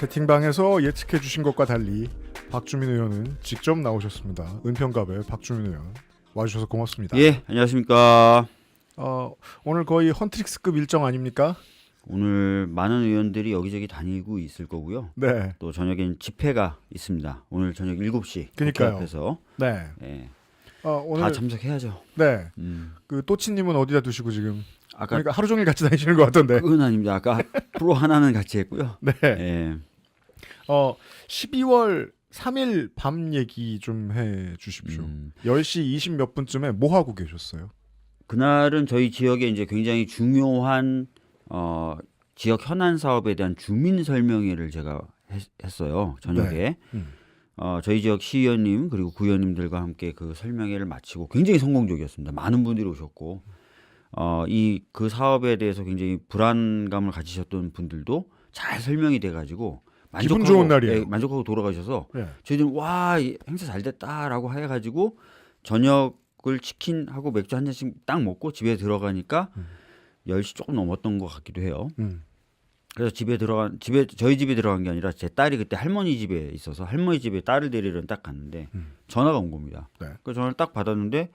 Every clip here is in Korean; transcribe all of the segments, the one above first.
채팅방에서 예측해 주신 것과 달리 박주민 의원은 직접 나오셨습니다. 은평갑의 박주민 의원 와주셔서 고맙습니다. 예, 안녕하십니까. 오늘 거의 헌트릭스급 일정 아닙니까? 오늘 많은 의원들이 여기저기 다니고 있을 거고요. 네. 또 저녁엔 집회가 있습니다. 오늘 저녁 7시 그러니까요. 앞에서 네. 예, 오늘 다 참석해야죠. 네. 그 또치님은 어디다 두시고 지금? 아까 그러니까 하루 종일 같이 다니시는 것 같던데. 그건 아닙니다. 아까 프로 하나는 같이 했고요. 네. 예. 12월 3일 밤 얘기 좀 해 주십시오. 10시 20 몇 분쯤에 뭐 하고 계셨어요? 그날은 저희 지역에 이제 굉장히 중요한 지역 현안 사업에 대한 주민 설명회를 제가 했어요. 저녁에. 네. 저희 지역 시의원님 그리고 구의원님들과 함께 그 설명회를 마치고 굉장히 성공적이었습니다. 많은 분들이 오셨고 그 사업에 대해서 굉장히 불안감을 가지셨던 분들도 잘 설명이 돼가지고 기분 좋은 날이에요. 예, 만족하고 돌아가셔서 네. 저희들은 와, 이 행사 잘 됐다라고 해가지고 저녁을 치킨하고 맥주 한 잔씩 딱 먹고 집에 들어가니까 10시 조금 넘었던 것 같기도 해요. 그래서 저희 집에 들어간 게 아니라 제 딸이 그때 할머니 집에 있어서 할머니 집에 딸을 데리러 딱 갔는데 전화가 온 겁니다. 네. 그 전화를 딱 받았는데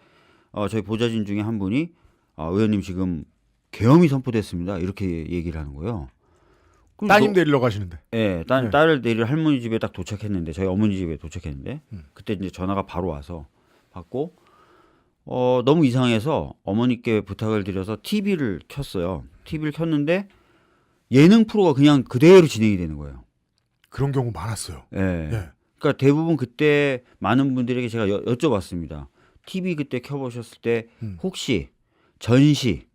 저희 보좌진 중에 한 분이 의원님 지금 계엄이 선포됐습니다. 이렇게 얘기를 하는 거예요. 따님 데리러 가시는데. 네, 딸을 데리러 할머니 집에 딱 도착했는데 저희 어머니 집에 도착했는데 그때 이제 전화가 바로 와서 받고 너무 이상해서 어머니께 부탁을 드려서 TV를 켰어요. TV를 켰는데 예능 프로가 그냥 그대로 진행이 되는 거예요. 그런 경우 많았어요. 예. 네. 그러니까 대부분 그때 많은 분들에게 제가 여쭤봤습니다. TV 그때 켜보셨을 때 혹시 전시,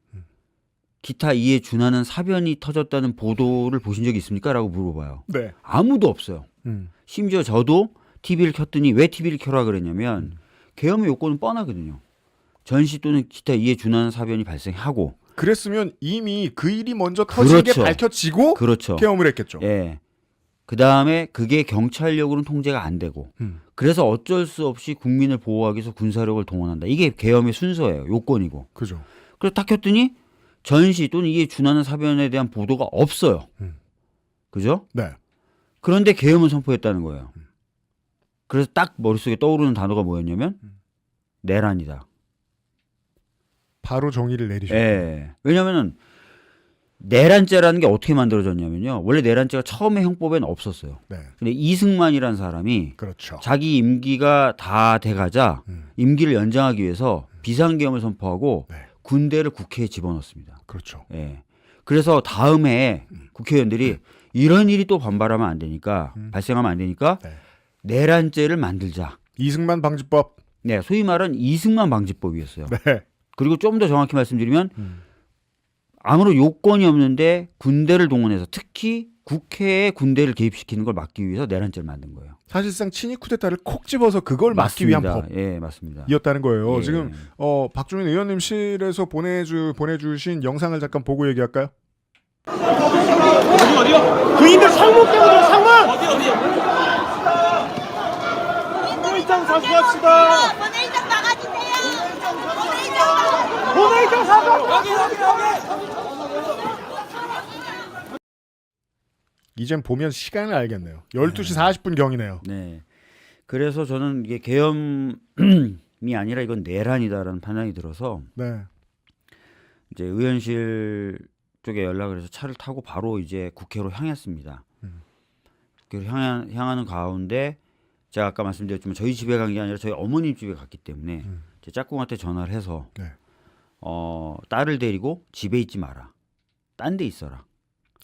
기타 이에 준하는 사변이 터졌다는 보도를 보신 적이 있습니까? 라고 물어봐요. 네. 아무도 없어요. 심지어 저도 TV를 켰더니 왜 TV를 켜라 그랬냐면 계엄의 요건은 뻔하거든요. 전시 또는 기타 이에 준하는 사변이 발생하고 그랬으면 이미 그 일이 먼저 터진 게 그렇죠. 밝혀지고 그렇죠. 계엄을 했겠죠. 예. 그 다음에 그게 경찰력으로는 통제가 안 되고 그래서 어쩔 수 없이 국민을 보호하기 위해서 군사력을 동원한다. 이게 계엄의 순서예요. 요건이고. 그죠. 그래서 딱 켰더니 전시 또는 이에 준하는 사변에 대한 보도가 없어요. 그죠? 네. 그런데 계엄을 선포했다는 거예요. 그래서 딱 머릿속에 떠오르는 단어가 뭐였냐면 내란이다. 바로 정의를 내리셨고. 예. 왜냐면은 내란죄라는 게 어떻게 만들어졌냐면요. 원래 내란죄가 처음에 형법에는 없었어요. 네. 근데 이승만이라는 사람이 그렇죠. 자기 임기가 다 돼가자 임기를 연장하기 위해서 비상계엄을 선포하고 네. 군대를 국회에 집어넣습니다. 그렇죠. 예. 그래서 다음 해에 국회의원들이 이런 일이 또 반발하면 안 되니까 발생하면 안 되니까 네. 내란죄를 만들자. 이승만 방지법. 네, 소위 말하는 이승만 방지법이었어요. 네. 그리고 좀 더 정확히 말씀드리면 아무런 요건이 없는데 군대를 동원해서 특히 국회에 군대를 개입시키는 걸 막기 위해서 내란죄를 만든 거예요. 사실상 친위 쿠데타를 콕 집어서 그걸 막기 위한 맞습니다. 예, 맞습니다. 법이었다는 거예요. 예. 지금 박주민 의원님실에서 보내주신 영상을 잠깐 보고 얘기할까요? 어디요? 부인들 상문 때문에 상문! 본회의장 사수합시다. 본회의장 나가주세요. 본회의장 본회의장 사수! 이젠 보면 시간을 알겠네요. 12시 40분 경이네요. 네. 그래서 저는 이게 계엄이 아니라 이건 내란이다라는 판단이 들어서 네. 이제 의원실 쪽에 연락을 해서 차를 타고 바로 이제 국회로 향했습니다. 국회로 향하는 가운데 제가 아까 말씀드렸지만 저희 집에 간 게 아니라 저희 어머님 집에 갔기 때문에 제 짝꿍한테 전화를 해서 네. 딸을 데리고 집에 있지 마라. 딴 데 있어라.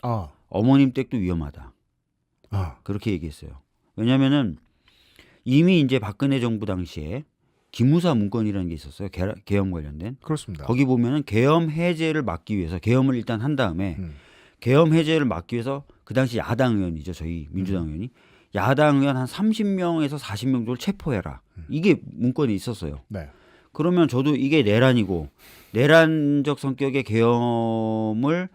아. 어머님 댁도 위험하다. 아. 그렇게 얘기했어요. 왜냐면은 이미 이제 박근혜 정부 당시에 기무사 문건이라는 게 있었어요. 계엄 관련된. 그렇습니다. 거기 보면은 계엄 해제를 막기 위해서 계엄을 일단 한 다음에 계엄 해제를 막기 위해서 그 당시 야당 의원이죠. 저희 민주당 의원이 야당 의원 한 30명에서 40명 정도를 체포해라. 이게 문건이 있었어요. 네. 그러면 저도 이게 내란이고 내란적 성격의 계엄을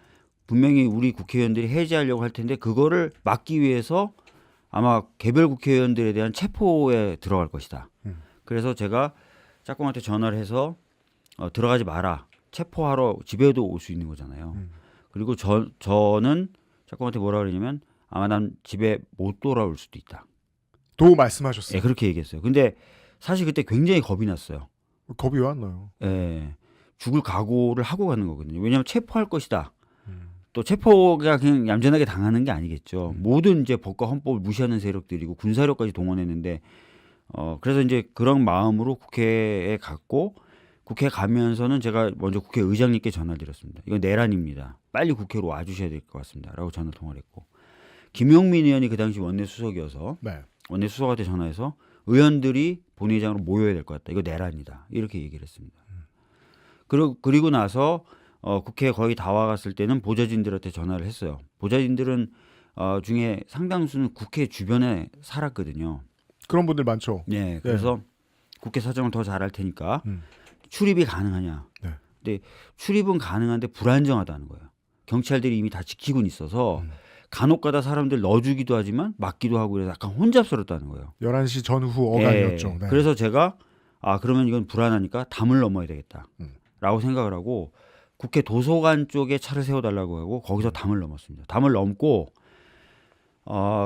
분명히 우리 국회의원들이 해제하려고 할 텐데 그거를 막기 위해서 아마 개별 국회의원들에 대한 체포에 들어갈 것이다. 그래서 제가 짝꿍한테 전화를 해서 들어가지 마라. 체포하러 집에도 올 수 있는 거잖아요. 그리고 저는 짝꿍한테 뭐라 그러냐면 아마 난 집에 못 돌아올 수도 있다. 도 말씀하셨어요. 예, 그렇게 얘기했어요. 근데 사실 그때 굉장히 겁이 났어요. 겁이 왜 안 나요? 예, 죽을 각오를 하고 가는 거거든요. 왜냐하면 체포할 것이다. 또 체포가 그냥 얌전하게 당하는 게 아니겠죠. 모든 이제 법과 헌법을 무시하는 세력들이고 군사력까지 동원했는데 그래서 이제 그런 마음으로 국회에 갔고 국회에 가면서는 제가 먼저 국회의장님께 전화를 드렸습니다. 이건 내란입니다. 빨리 국회로 와주셔야 될 것 같습니다. 라고 전화 통화를 했고 김용민 의원이 그 당시 원내수석이어서 네. 원내수석한테 전화해서 의원들이 본회의장으로 모여야 될 것 같다. 이거 내란이다. 이렇게 얘기를 했습니다. 그리고 나서 국회에 거의 다 와갔을 때는 보좌진들한테 전화를 했어요. 보좌진들은 중에 상당수는 국회 주변에 살았거든요. 그런 분들 많죠. 네, 그래서 국회 사정을 더 잘 알 테니까 음. 출입이 가능하냐. 네. 근데 출입은 가능한데 불안정하다는 거예요. 경찰들이 이미 다 지키고 있어서 간혹가다 사람들 넣어주기도 하지만 막기도 하고 그래서 약간 혼잡스럽다는 거예요. 11시 전후 어간이었죠. 네. 그래서 제가 그러면 이건 불안하니까 담을 넘어야 되겠다. 라고 생각을 하고 국회 도서관 쪽에 차를 세워달라고 하고 거기서 담을 넘었습니다. 담을 넘고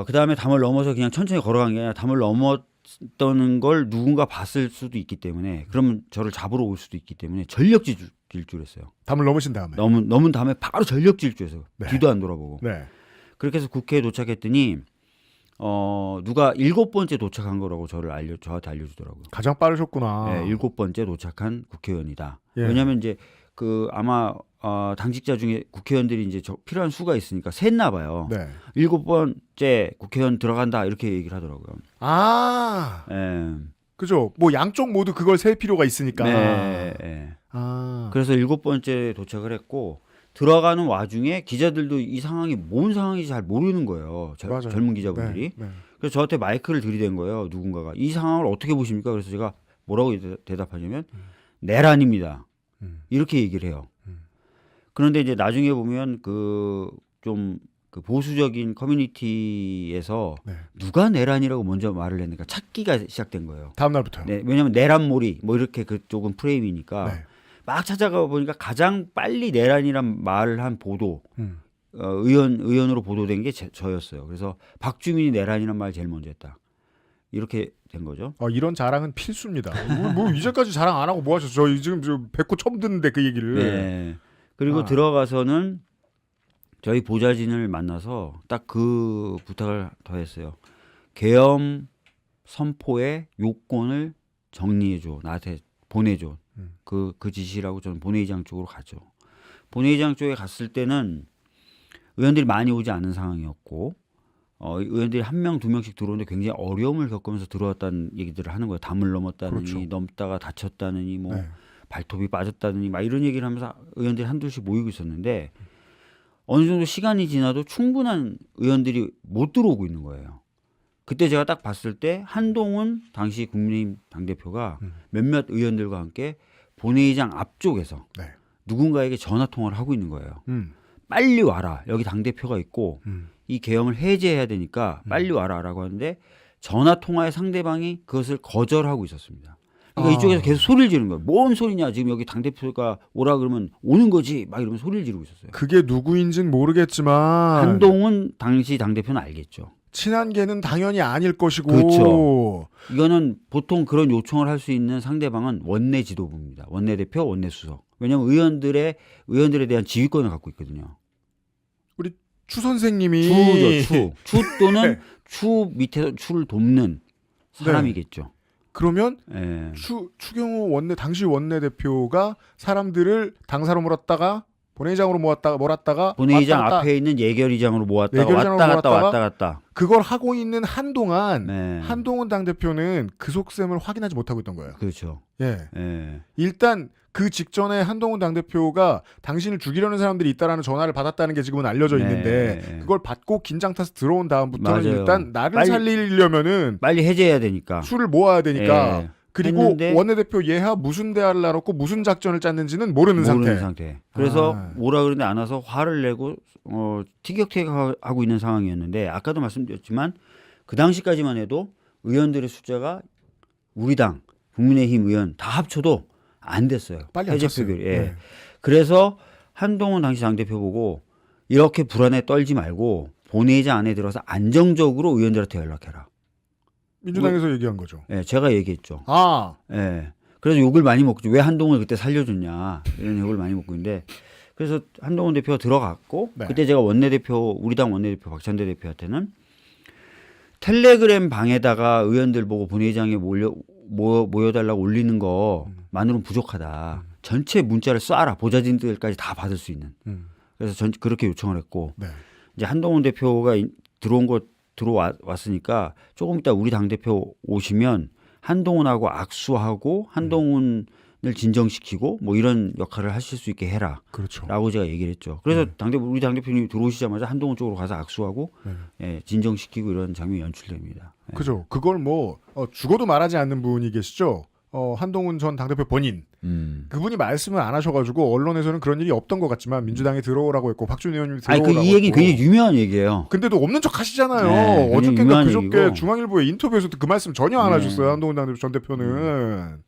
그다음에 담을 넘어서 그냥 천천히 걸어간 게 아니라 담을 넘었던 걸 누군가 봤을 수도 있기 때문에 그러면 저를 잡으러 올 수도 있기 때문에 전력 질주했어요. 담을 넘으신 다음에. 넘은 다음에 바로 전력 질주해서 네. 뒤도 안 돌아보고 네. 그렇게 해서 국회에 도착했더니 누가 7번째 도착한 거라고 저한테 알려주더라고요. 가장 빠르셨구나. 네, 7번째 도착한 국회의원이다. 예. 왜냐하면 이제 아마 당직자 중에 국회의원들이 이제 필요한 수가 있으니까 셌나 봐요. 네. 7번째 국회의원 들어간다 이렇게 얘기를 하더라고요. 아, 예. 그죠. 뭐 양쪽 모두 그걸 셀 필요가 있으니까. 네, 예. 그래서 그래서 7번째 도착을 했고 들어가는 와중에 기자들도 이 상황이 뭔 상황인지 잘 모르는 거예요. 맞아요. 젊은 기자분들이. 네. 네. 그래서 저한테 마이크를 들이댄 거예요. 누군가가. 이 상황을 어떻게 보십니까? 그래서 제가 뭐라고 대답하냐면 내란입니다. 이렇게 얘기를 해요. 그런데 이제 나중에 보면 그 보수적인 커뮤니티에서 네. 누가 내란이라고 먼저 말을 했는가 찾기가 시작된 거예요. 다음 날부터요. 네, 왜냐하면 내란몰이 뭐 이렇게 그쪽은 프레임이니까 네. 막 찾아가 보니까 가장 빨리 내란이란 말을 한 보도 음. 의원으로 보도된 게 저였어요. 그래서 박주민이 내란이란 말 제일 먼저 했다. 이렇게 된 거죠. 이런 자랑은 필수입니다. 뭐 이제까지 자랑 안 하고 뭐 하셨어요? 저희 지금 뵙고 처음 듣는데 그 얘기를. 네. 그리고 들어가서는 저희 보좌진을 만나서 딱 그 부탁을 더 했어요. 계엄 선포의 요건을 정리해줘. 나한테 보내줘. 그 지시라고 저는 본회의장 쪽으로 가죠. 본회의장 쪽에 갔을 때는 의원들이 많이 오지 않은 상황이었고 의원들이 1명, 2명씩 들어오는데 굉장히 어려움을 겪으면서 들어왔다는 얘기들을 하는 거예요. 담을 넘었다느니 그렇죠. 넘다가 다쳤다느니 뭐 네. 발톱이 빠졌다느니 막 이런 얘기를 하면서 의원들이 한둘씩 모이고 있었는데 어느 정도 시간이 지나도 충분한 의원들이 못 들어오고 있는 거예요. 그때 제가 딱 봤을 때 한동훈 당시 국민의힘 당대표가 몇몇 의원들과 함께 본회의장 앞쪽에서 네. 누군가에게 전화 통화를 하고 있는 거예요. 빨리 와라. 여기 당대표가 있고 이 계엄을 해제해야 되니까 빨리 와라라고 하는데 전화 통화의 상대방이 그것을 거절하고 있었습니다. 그러니까 이쪽에서 계속 소리를 지르는 거예요. 뭔 소리냐. 지금 여기 당대표가 오라 그러면 오는 거지. 막 이러면서 소리를 지르고 있었어요. 그게 누구인지는 모르겠지만 한동훈 당시 당대표는 알겠죠. 친한계는 당연히 아닐 것이고. 그렇죠. 이거는 보통 그런 요청을 할 수 있는 상대방은 원내 지도부입니다. 원내대표, 원내수석. 왜냐하면 의원들에 대한 지휘권을 갖고 있거든요. 우리 추 선생님이 추 또는 추 밑에서 추를 돕는 사람이겠죠. 그러면 예. 추경호 당시 원내대표가 사람들을 당사로 몰았다가 본회의장으로 몰았다가 본회의장 왔다 갔다. 앞에 있는 예결위장으로 모았다가 예결위장으로 왔다 모았다가 갔다. 그걸 하고 있는 한동안 네. 한동훈 당대표는 그 속셈을 확인하지 못하고 있던 거예요. 그렇죠. 예. 예. 일단 그 직전에 한동훈 당대표가 당신을 죽이려는 사람들이 있다라는 전화를 받았다는 게 지금은 알려져 있는데 네. 그걸 받고 긴장 타서 들어온 다음부터는 맞아요. 일단 나를 빨리- 살리려면은 빨리 해제해야 되니까. 술을 모아야 되니까 예. 그리고 했는데 원내대표 예하 무슨 대화를 나눴고 무슨 작전을 짰는지는 모르는 상태. 그래서 아. 뭐라 그러는데 안 와서 화를 내고 티격태격하고 있는 상황이었는데 아까도 말씀드렸지만 그 당시까지만 해도 의원들의 숫자가 우리 당, 국민의힘 의원 다 합쳐도 안 됐어요. 빨리 안 해제 찼어요. 표결이. 예. 네. 그래서 한동훈 당시 당대표 보고 이렇게 불안에 떨지 말고 본회의장 안에 들어서 안정적으로 의원들한테 연락해라. 민주당에서 얘기한 거죠. 예, 제가 얘기했죠. 아, 예. 그래서 욕을 많이 먹죠. 왜 한동훈을 그때 살려줬냐 이런 욕을 많이 먹고 있는데 그래서 한동훈 대표가 들어갔고 네. 그때 제가 원내대표 우리 당 원내대표 박찬대 대표한테는 텔레그램 방에다가 의원들 보고 본회의장에 모여달라고 올리는 거만으로는 부족하다. 전체 문자를 쏴라. 보좌진들까지 다 받을 수 있는. 그래서 그렇게 요청을 했고 네. 이제 한동훈 대표가 들어왔으니까 조금 이따 우리 당대표 오시면 한동훈하고 악수하고 한동훈을 진정시키고 뭐 이런 역할을 하실 수 있게 해라. 그렇죠. 라고 제가 얘기를 했죠. 그래서 우리 당대표님이 들어오시자마자 한동훈 쪽으로 가서 악수하고 예, 진정시키고 이런 장면이 연출됩니다. 예. 그죠. 그걸 뭐 죽어도 말하지 않는 분이 계시죠. 한동훈 전 당대표 본인. 그분이 말씀을 안 하셔가지고 언론에서는 그런 일이 없던 것 같지만 민주당에 들어오라고 했고 박준 의원님이 아니 들어오라고 이 얘기 했고. 굉장히 유명한 얘기예요. 근데도 없는 척 하시잖아요. 네, 어저께인가 유명한 그저께 얘기고. 중앙일보의 인터뷰에서도 그 말씀 전혀 안 네. 하셨어요. 한동훈 당대표 전 대표는.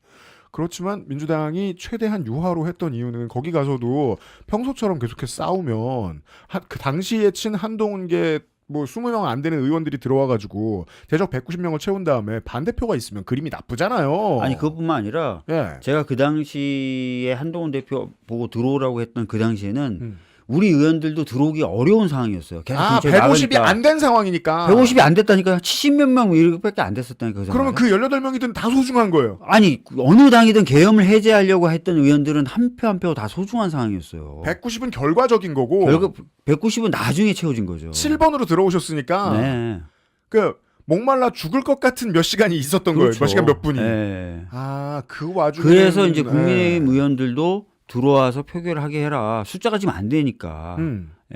그렇지만 민주당이 최대한 유화로 했던 이유는 거기 가서도 평소처럼 계속해서 싸우면 그 당시에 친 한동훈계 뭐 20명 안 되는 의원들이 들어와가지고 대적 190명을 채운 다음에 반대표가 있으면 그림이 나쁘잖아요. 아니 그것뿐만 아니라 예. 제가 그 당시에 한동훈 대표 보고 들어오라고 했던 그 당시에는 우리 의원들도 들어오기 어려운 상황이었어요. 계속 150이 안 된 상황이니까. 150이 안 됐다니까 70몇 명 이렇게밖에 안 됐었다니까. 그러면 그 18명이든 다 소중한 거예요. 아니 어느 당이든 계엄을 해제하려고 했던 의원들은 한 표 한 표 다 소중한 상황이었어요. 190은 결과적인 거고. 190은 나중에 채워진 거죠. 7번으로 들어오셨으니까. 네. 그 목말라 죽을 것 같은 몇 시간이 있었던 그렇죠. 거예요. 몇 시간 몇 분이. 네. 그 와중에. 그래서 이제 국민의힘 의원들도 들어와서 표결을 하게 해라. 숫자가 지금 안 되니까.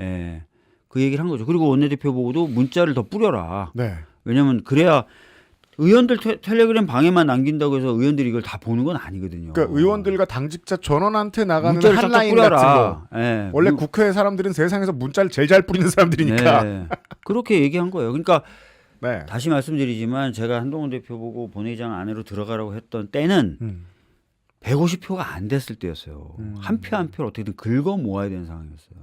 예. 그 얘기를 한 거죠. 그리고 원내대표 보고도 문자를 더 뿌려라. 네. 왜냐하면 그래야 의원들 텔레그램 방에만 남긴다고 해서 의원들이 이걸 다 보는 건 아니거든요. 그러니까 의원들과 당직자 전원한테 나가는 문자를 한라인 쫙쫙 같은 뿌려라. 거. 예. 원래 국회 사람들은 세상에서 문자를 제일 잘 뿌리는 사람들이니까. 네. 그렇게 얘기한 거예요. 그러니까 네. 다시 말씀드리지만 제가 한동훈 대표 보고 본회의장 안으로 들어가라고 했던 때는 150표가 안 됐을 때였어요. 한 표 한 표를 어떻게든 긁어 모아야 되는 상황이었어요.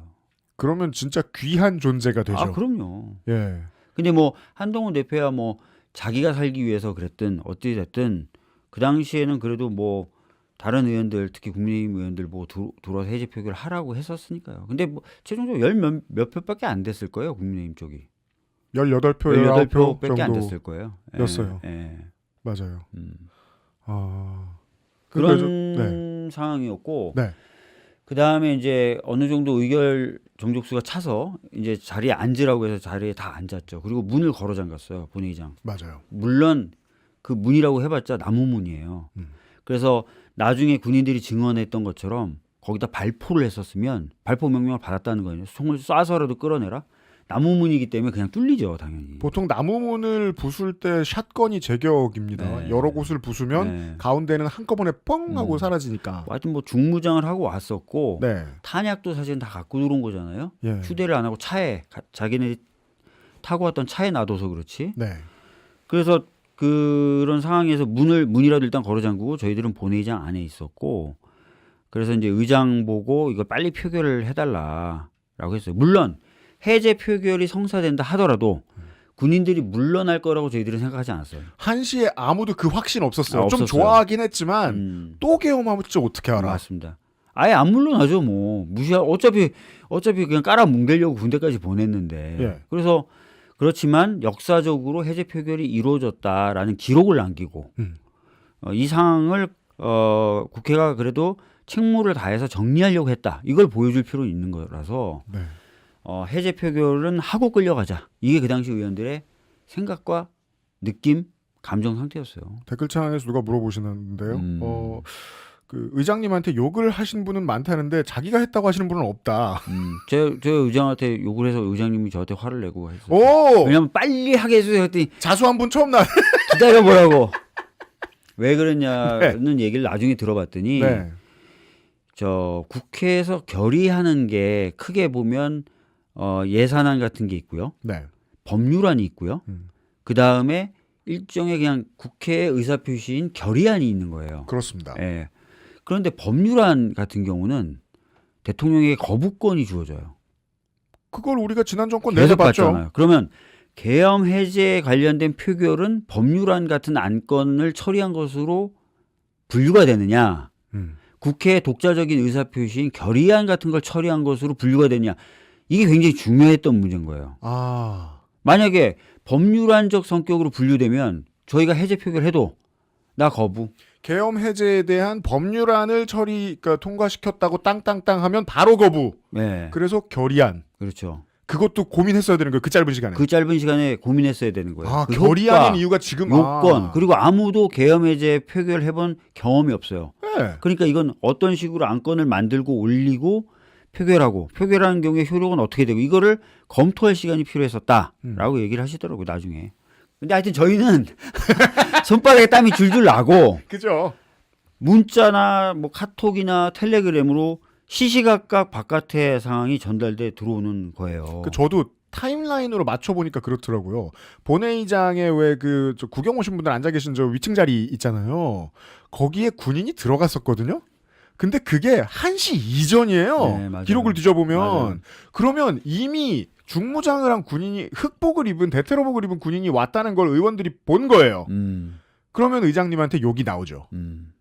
그러면 진짜 귀한 존재가 되죠. 아, 그럼요. 예. 근데 뭐 한동훈 대표야 뭐 자기가 살기 위해서 그랬든 어찌 됐든 그 당시에는 그래도 뭐 다른 의원들 특히 국민의힘 의원들 뭐 들어와서 해제 표결을 하라고 했었으니까요. 근데 뭐 최종적으로 몇 표밖에 안 됐을 거예요. 국민의힘 쪽이. 18표, 19표 18표밖에 안 정도 됐을 거예요. 였어요. 예. 맞아요. 그런 네. 상황이었고 네. 그 다음에 이제 어느 정도 의결 정족수가 차서 이제 자리에 앉으라고 해서 자리에 다 앉았죠. 그리고 문을 걸어 잠갔어요. 본회의장. 맞아요. 물론 그 문이라고 해봤자 나무 문이에요. 그래서 나중에 군인들이 증언했던 것처럼 거기다 발포를 했었으면 발포 명령을 받았다는 거예요. 총을 쏴서라도 끌어내라. 나무 문이기 때문에 그냥 뚫리죠, 당연히. 보통 나무문을 부술 때 샷건이 제격입니다. 네. 여러 곳을 부수면 네. 가운데는 한꺼번에 뻥 하고 사라지니까. 하여튼 뭐 중무장을 하고 왔었고 네. 탄약도 사실은 다 갖고 들어온 거잖아요. 예. 휴대를 안 하고 차에 자기네 타고 왔던 차에 놔둬서 그렇지. 네. 그래서 그런 상황에서 문이라도 일단 걸어 잠그고 저희들은 본회의장 안에 있었고 그래서 이제 의장 보고 이거 빨리 표결을 해달라라고 했어요. 물론 해제 표결이 성사된다 하더라도 군인들이 물러날 거라고 저희들은 생각하지 않았어요. 한시에 아무도 그 확신 없었어요. 좀 없었어요. 좋아하긴 했지만 또 계엄하면 진짜 어떻게 알아? 맞습니다. 아예 안 물러나죠 뭐. 어차피 그냥 깔아 뭉개려고 군대까지 보냈는데. 예. 그래서 그렇지만 역사적으로 해제 표결이 이루어졌다라는 기록을 남기고 이 상황을 국회가 그래도 책무를 다해서 정리하려고 했다. 이걸 보여줄 필요는 있는 거라서 네. 해제 표결은 하고 끌려가자. 이게 그 당시 의원들의 생각과 느낌, 감정 상태였어요. 댓글창에서 누가 물어보시는데요. 그 의장님한테 욕을 하신 분은 많다는데 자기가 했다고 하시는 분은 없다. 제 의장한테 욕을 해서 의장님이 저한테 화를 내고 했어요. 오! 왜냐면 빨리 하게 해주세요 했더니 자수한 분 처음 나. 기다려보라고. 왜 그러냐는 얘기를 나중에 들어봤더니 네. 저 국회에서 결의하는 게 크게 보면 예산안 같은 게 있고요. 네. 법률안이 있고요. 그 다음에 일종의 그냥 국회의 의사표시인 결의안이 있는 거예요. 그렇습니다. 예. 그런데 법률안 같은 경우는 대통령에게 거부권이 주어져요. 그걸 우리가 지난 정권 계속 내내 봤죠. 봤잖아요. 그러면 계엄 해제에 관련된 표결은 법률안 같은 안건을 처리한 것으로 분류가 되느냐? 국회의 독자적인 의사표시인 결의안 같은 걸 처리한 것으로 분류가 되느냐? 이게 굉장히 중요했던 문제인 거예요. 아, 만약에 법률안적 성격으로 분류되면 저희가 해제 표결해도 나 거부. 계엄 해제에 대한 법률안을 그러니까 통과시켰다고 땅땅땅 하면 바로 거부. 네. 그래서 결의안. 그렇죠. 그것도 고민했어야 되는 거예요. 그 짧은 시간에. 그 짧은 시간에 고민했어야 되는 거예요. 아, 그 결의안인 효과, 이유가 지금 요건 그리고 아무도 계엄 해제 표결해본 경험이 없어요. 네. 그러니까 이건 어떤 식으로 안건을 만들고 올리고 표결하고 표결하는 경우에 효력은 어떻게 되고 이거를 검토할 시간이 필요했었다라고 얘기를 하시더라고요. 나중에. 근데 하여튼 저희는 손바닥에 땀이 줄줄 나고 그죠. 문자나 뭐 카톡이나 텔레그램으로 시시각각 바깥의 상황이 전달돼 들어오는 거예요. 저도 타임라인으로 맞춰보니까 그렇더라고요. 본회의장에 왜 저 구경 오신 분들 앉아 계신 저 위층 자리 있잖아요. 거기에 군인이 들어갔었거든요. 근데 그게 1시 이전이에요. 네, 맞아요. 기록을 뒤져보면. 맞아요. 그러면 이미 중무장을 한 군인이 흑복을 입은 대테러복을 입은 군인이 왔다는 걸 의원들이 본 거예요. 그러면 의장님한테 욕이 나오죠.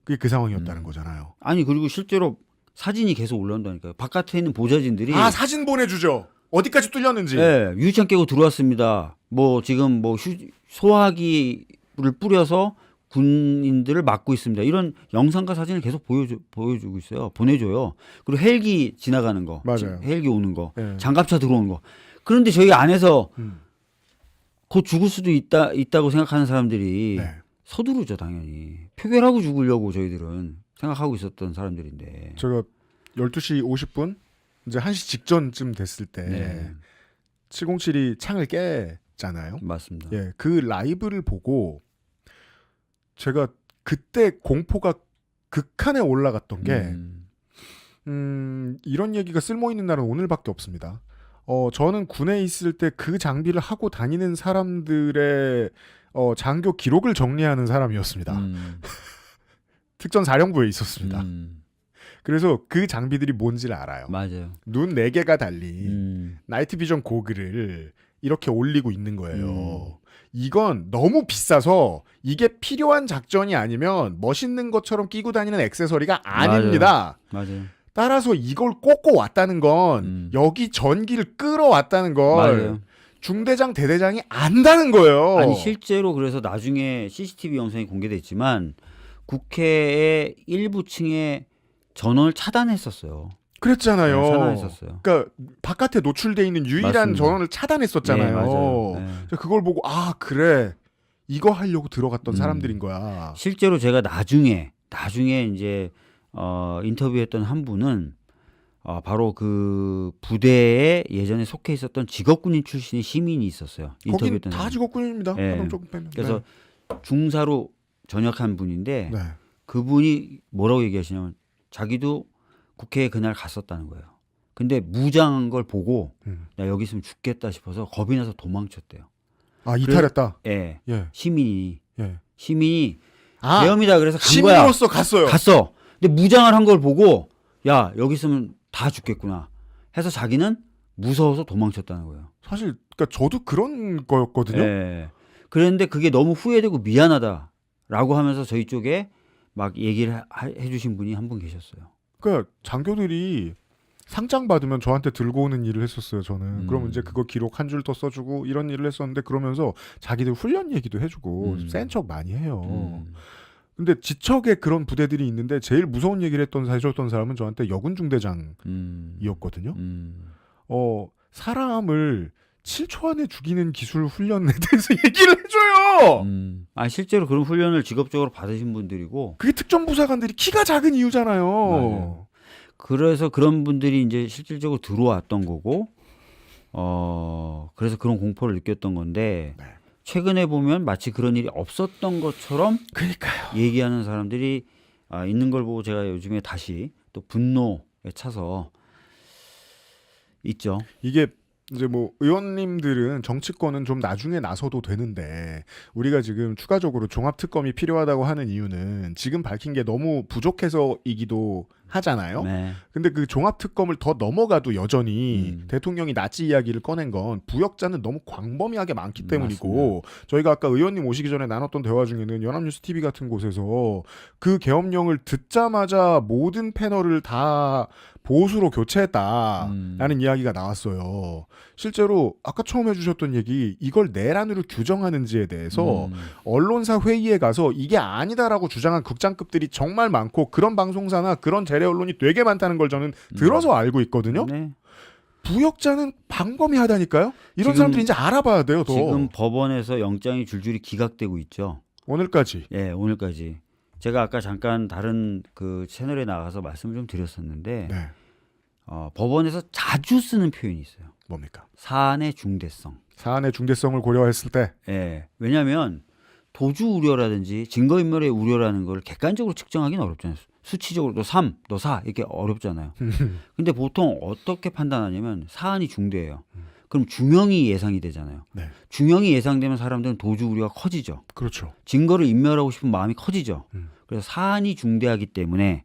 그게 그 상황이었다는 거잖아요. 아니 그리고 실제로 사진이 계속 올라온다니까요. 바깥에 있는 보좌진들이 사진 보내주죠. 어디까지 뚫렸는지. 네, 유치원 깨고 들어왔습니다. 뭐 지금 뭐 소화기를 뿌려서 군인들을 막고 있습니다. 이런 영상과 사진을 계속 보여주고 있어요. 보내줘요. 그리고 헬기 지나가는 거, 맞아요. 헬기 오는 거, 네. 장갑차 들어오는 거. 그런데 저희 안에서 곧 죽을 수도 있다고 생각하는 사람들이 네. 서두르죠, 당연히. 표결하고 죽으려고 저희들은 생각하고 있었던 사람들인데. 제가 12시 50분 이제 1시 직전쯤 됐을 때 네. 707이 창을 깼잖아요. 맞습니다. 예, 그 라이브를 보고 제가 그때 공포가 극한에 올라갔던 게 이런 얘기가 쓸모 있는 날은 오늘밖에 없습니다. 저는 군에 있을 때 그 장비를 하고 다니는 사람들의 장교 기록을 정리하는 사람이었습니다. 특전사령부에 있었습니다. 그래서 그 장비들이 뭔지를 알아요. 맞아요. 눈 4개가 달린 나이트 비전 고글을 이렇게 올리고 있는 거예요. 이건 너무 비싸서 이게 필요한 작전이 아니면 멋있는 것처럼 끼고 다니는 액세서리가 아닙니다. 맞아요. 따라서 이걸 꽂고 왔다는 건 여기 전기를 끌어왔다는 걸 맞아요. 중대장 대대장이 안다는 거예요. 아니 실제로 그래서 나중에 CCTV 영상이 공개됐지만 국회의 일부 층에 전원을 차단했었어요. 그랬잖아요. 네, 차단했었어요. 그러니까 바깥에 노출돼 있는 유일한 맞습니다. 전원을 차단했었잖아요. 네, 맞아요. 네. 그래서 그걸 보고 그래 이거 하려고 들어갔던 사람들인 거야. 실제로 제가 나중에 이제 인터뷰했던 한 분은 바로 그 부대에 예전에 속해 있었던 직업군인 출신의 시민이 있었어요. 거긴 인터뷰했던 다 사람. 직업군입니다. 네. 한명 조금 빼면. 그래서 중사로 전역한 분인데 네. 그분이 뭐라고 얘기하시냐면 자기도 국회에 그날 갔었다는 거예요. 근데 무장한 걸 보고 나 여기 있으면 죽겠다 싶어서 겁이 나서 도망쳤대요. 이탈했다. 예. 예. 시민이 예. 계엄이다 그래서 간 거야. 시민으로서 갔어요. 갔어. 근데 무장을 한 걸 보고 야 여기 있으면 다 죽겠구나 해서 자기는 무서워서 도망쳤다는 거예요. 사실 그러니까 저도 그런 거였거든요. 예. 그런데 그게 너무 후회되고 미안하다라고 하면서 저희 쪽에 막 얘기를 해주신 분이 한 분 계셨어요. 그러니까 장교들이 상장 받으면 저한테 들고 오는 일을 했었어요. 저는 그러면 이제 그거 기록 한 줄 더 써주고 이런 일을 했었는데 그러면서 자기들 훈련 얘기도 해주고 센 척 많이 해요. 근데 지척에 그런 부대들이 있는데 제일 무서운 얘기를 해줬던 사람은 저한테 여군 중대장이었거든요. 사람을 7초 안에 죽이는 기술 훈련에 대해서 얘기를 해줘요. 실제로 그런 훈련을 직업적으로 받으신 분들이고 그게 특전부사관들이 키가 작은 이유잖아요. 맞아요. 그래서 그런 분들이 이제 실질적으로 들어왔던 거고, 그래서 그런 공포를 느꼈던 건데, 네. 최근에 보면 마치 그런 일이 없었던 것처럼 그러니까요. 얘기하는 사람들이 있는 걸 보고 제가 요즘에 다시 또 분노에 차서 있죠. 이게 이제 뭐 의원님들은 정치권은 좀 나중에 나서도 되는데 우리가 지금 추가적으로 종합특검이 필요하다고 하는 이유는 지금 밝힌 게 너무 부족해서이기도 하잖아요. 네. 근데 그 종합특검을 더 넘어가도 여전히 대통령이 나치 이야기를 꺼낸 건 부역자는 너무 광범위하게 많기 때문이고 저희가 아까 의원님 오시기 전에 나눴던 대화 중에는 연합뉴스 TV 같은 곳에서 그 계엄령을 듣자마자 모든 패널을 다 보수로 교체했다라는 이야기가 나왔어요. 실제로 아까 처음 해주셨던 얘기 이걸 내란으로 규정하는지에 대해서 언론사 회의에 가서 이게 아니다라고 주장한 국장급들이 정말 많고 그런 방송사나 그런 재래 언론이 되게 많다는 걸 저는 들어서 알고 있거든요. 네. 부역자는 방범위하다니까요. 이런 지금- 사람들이 이제 알아봐야 돼요. 더. 지금 법원에서 영장이 줄줄이 기각되고 있죠. 오늘까지. 예, 오늘까지. 제가 아까 잠깐 다른 그 채널에 나가서 말씀을 좀 드렸었는데 네. 법원에서 자주 쓰는 표현이 있어요. 뭡니까? 사안의 중대성. 사안의 중대성을 고려했을 때 예, 왜냐하면 도주 우려라든지 증거인멸의 우려라는 걸 객관적으로 측정하기는 어렵잖아요. 수치적으로 너 3, 너 4 이렇게 어렵잖아요. 근데 보통 어떻게 판단하냐면 사안이 중대해요. 그럼 중형이 예상이 되잖아요. 네. 중형이 예상되면 사람들은 도주 우려가 커지죠. 그렇죠. 증거를 인멸하고 싶은 마음이 커지죠. 그래서 사안이 중대하기 때문에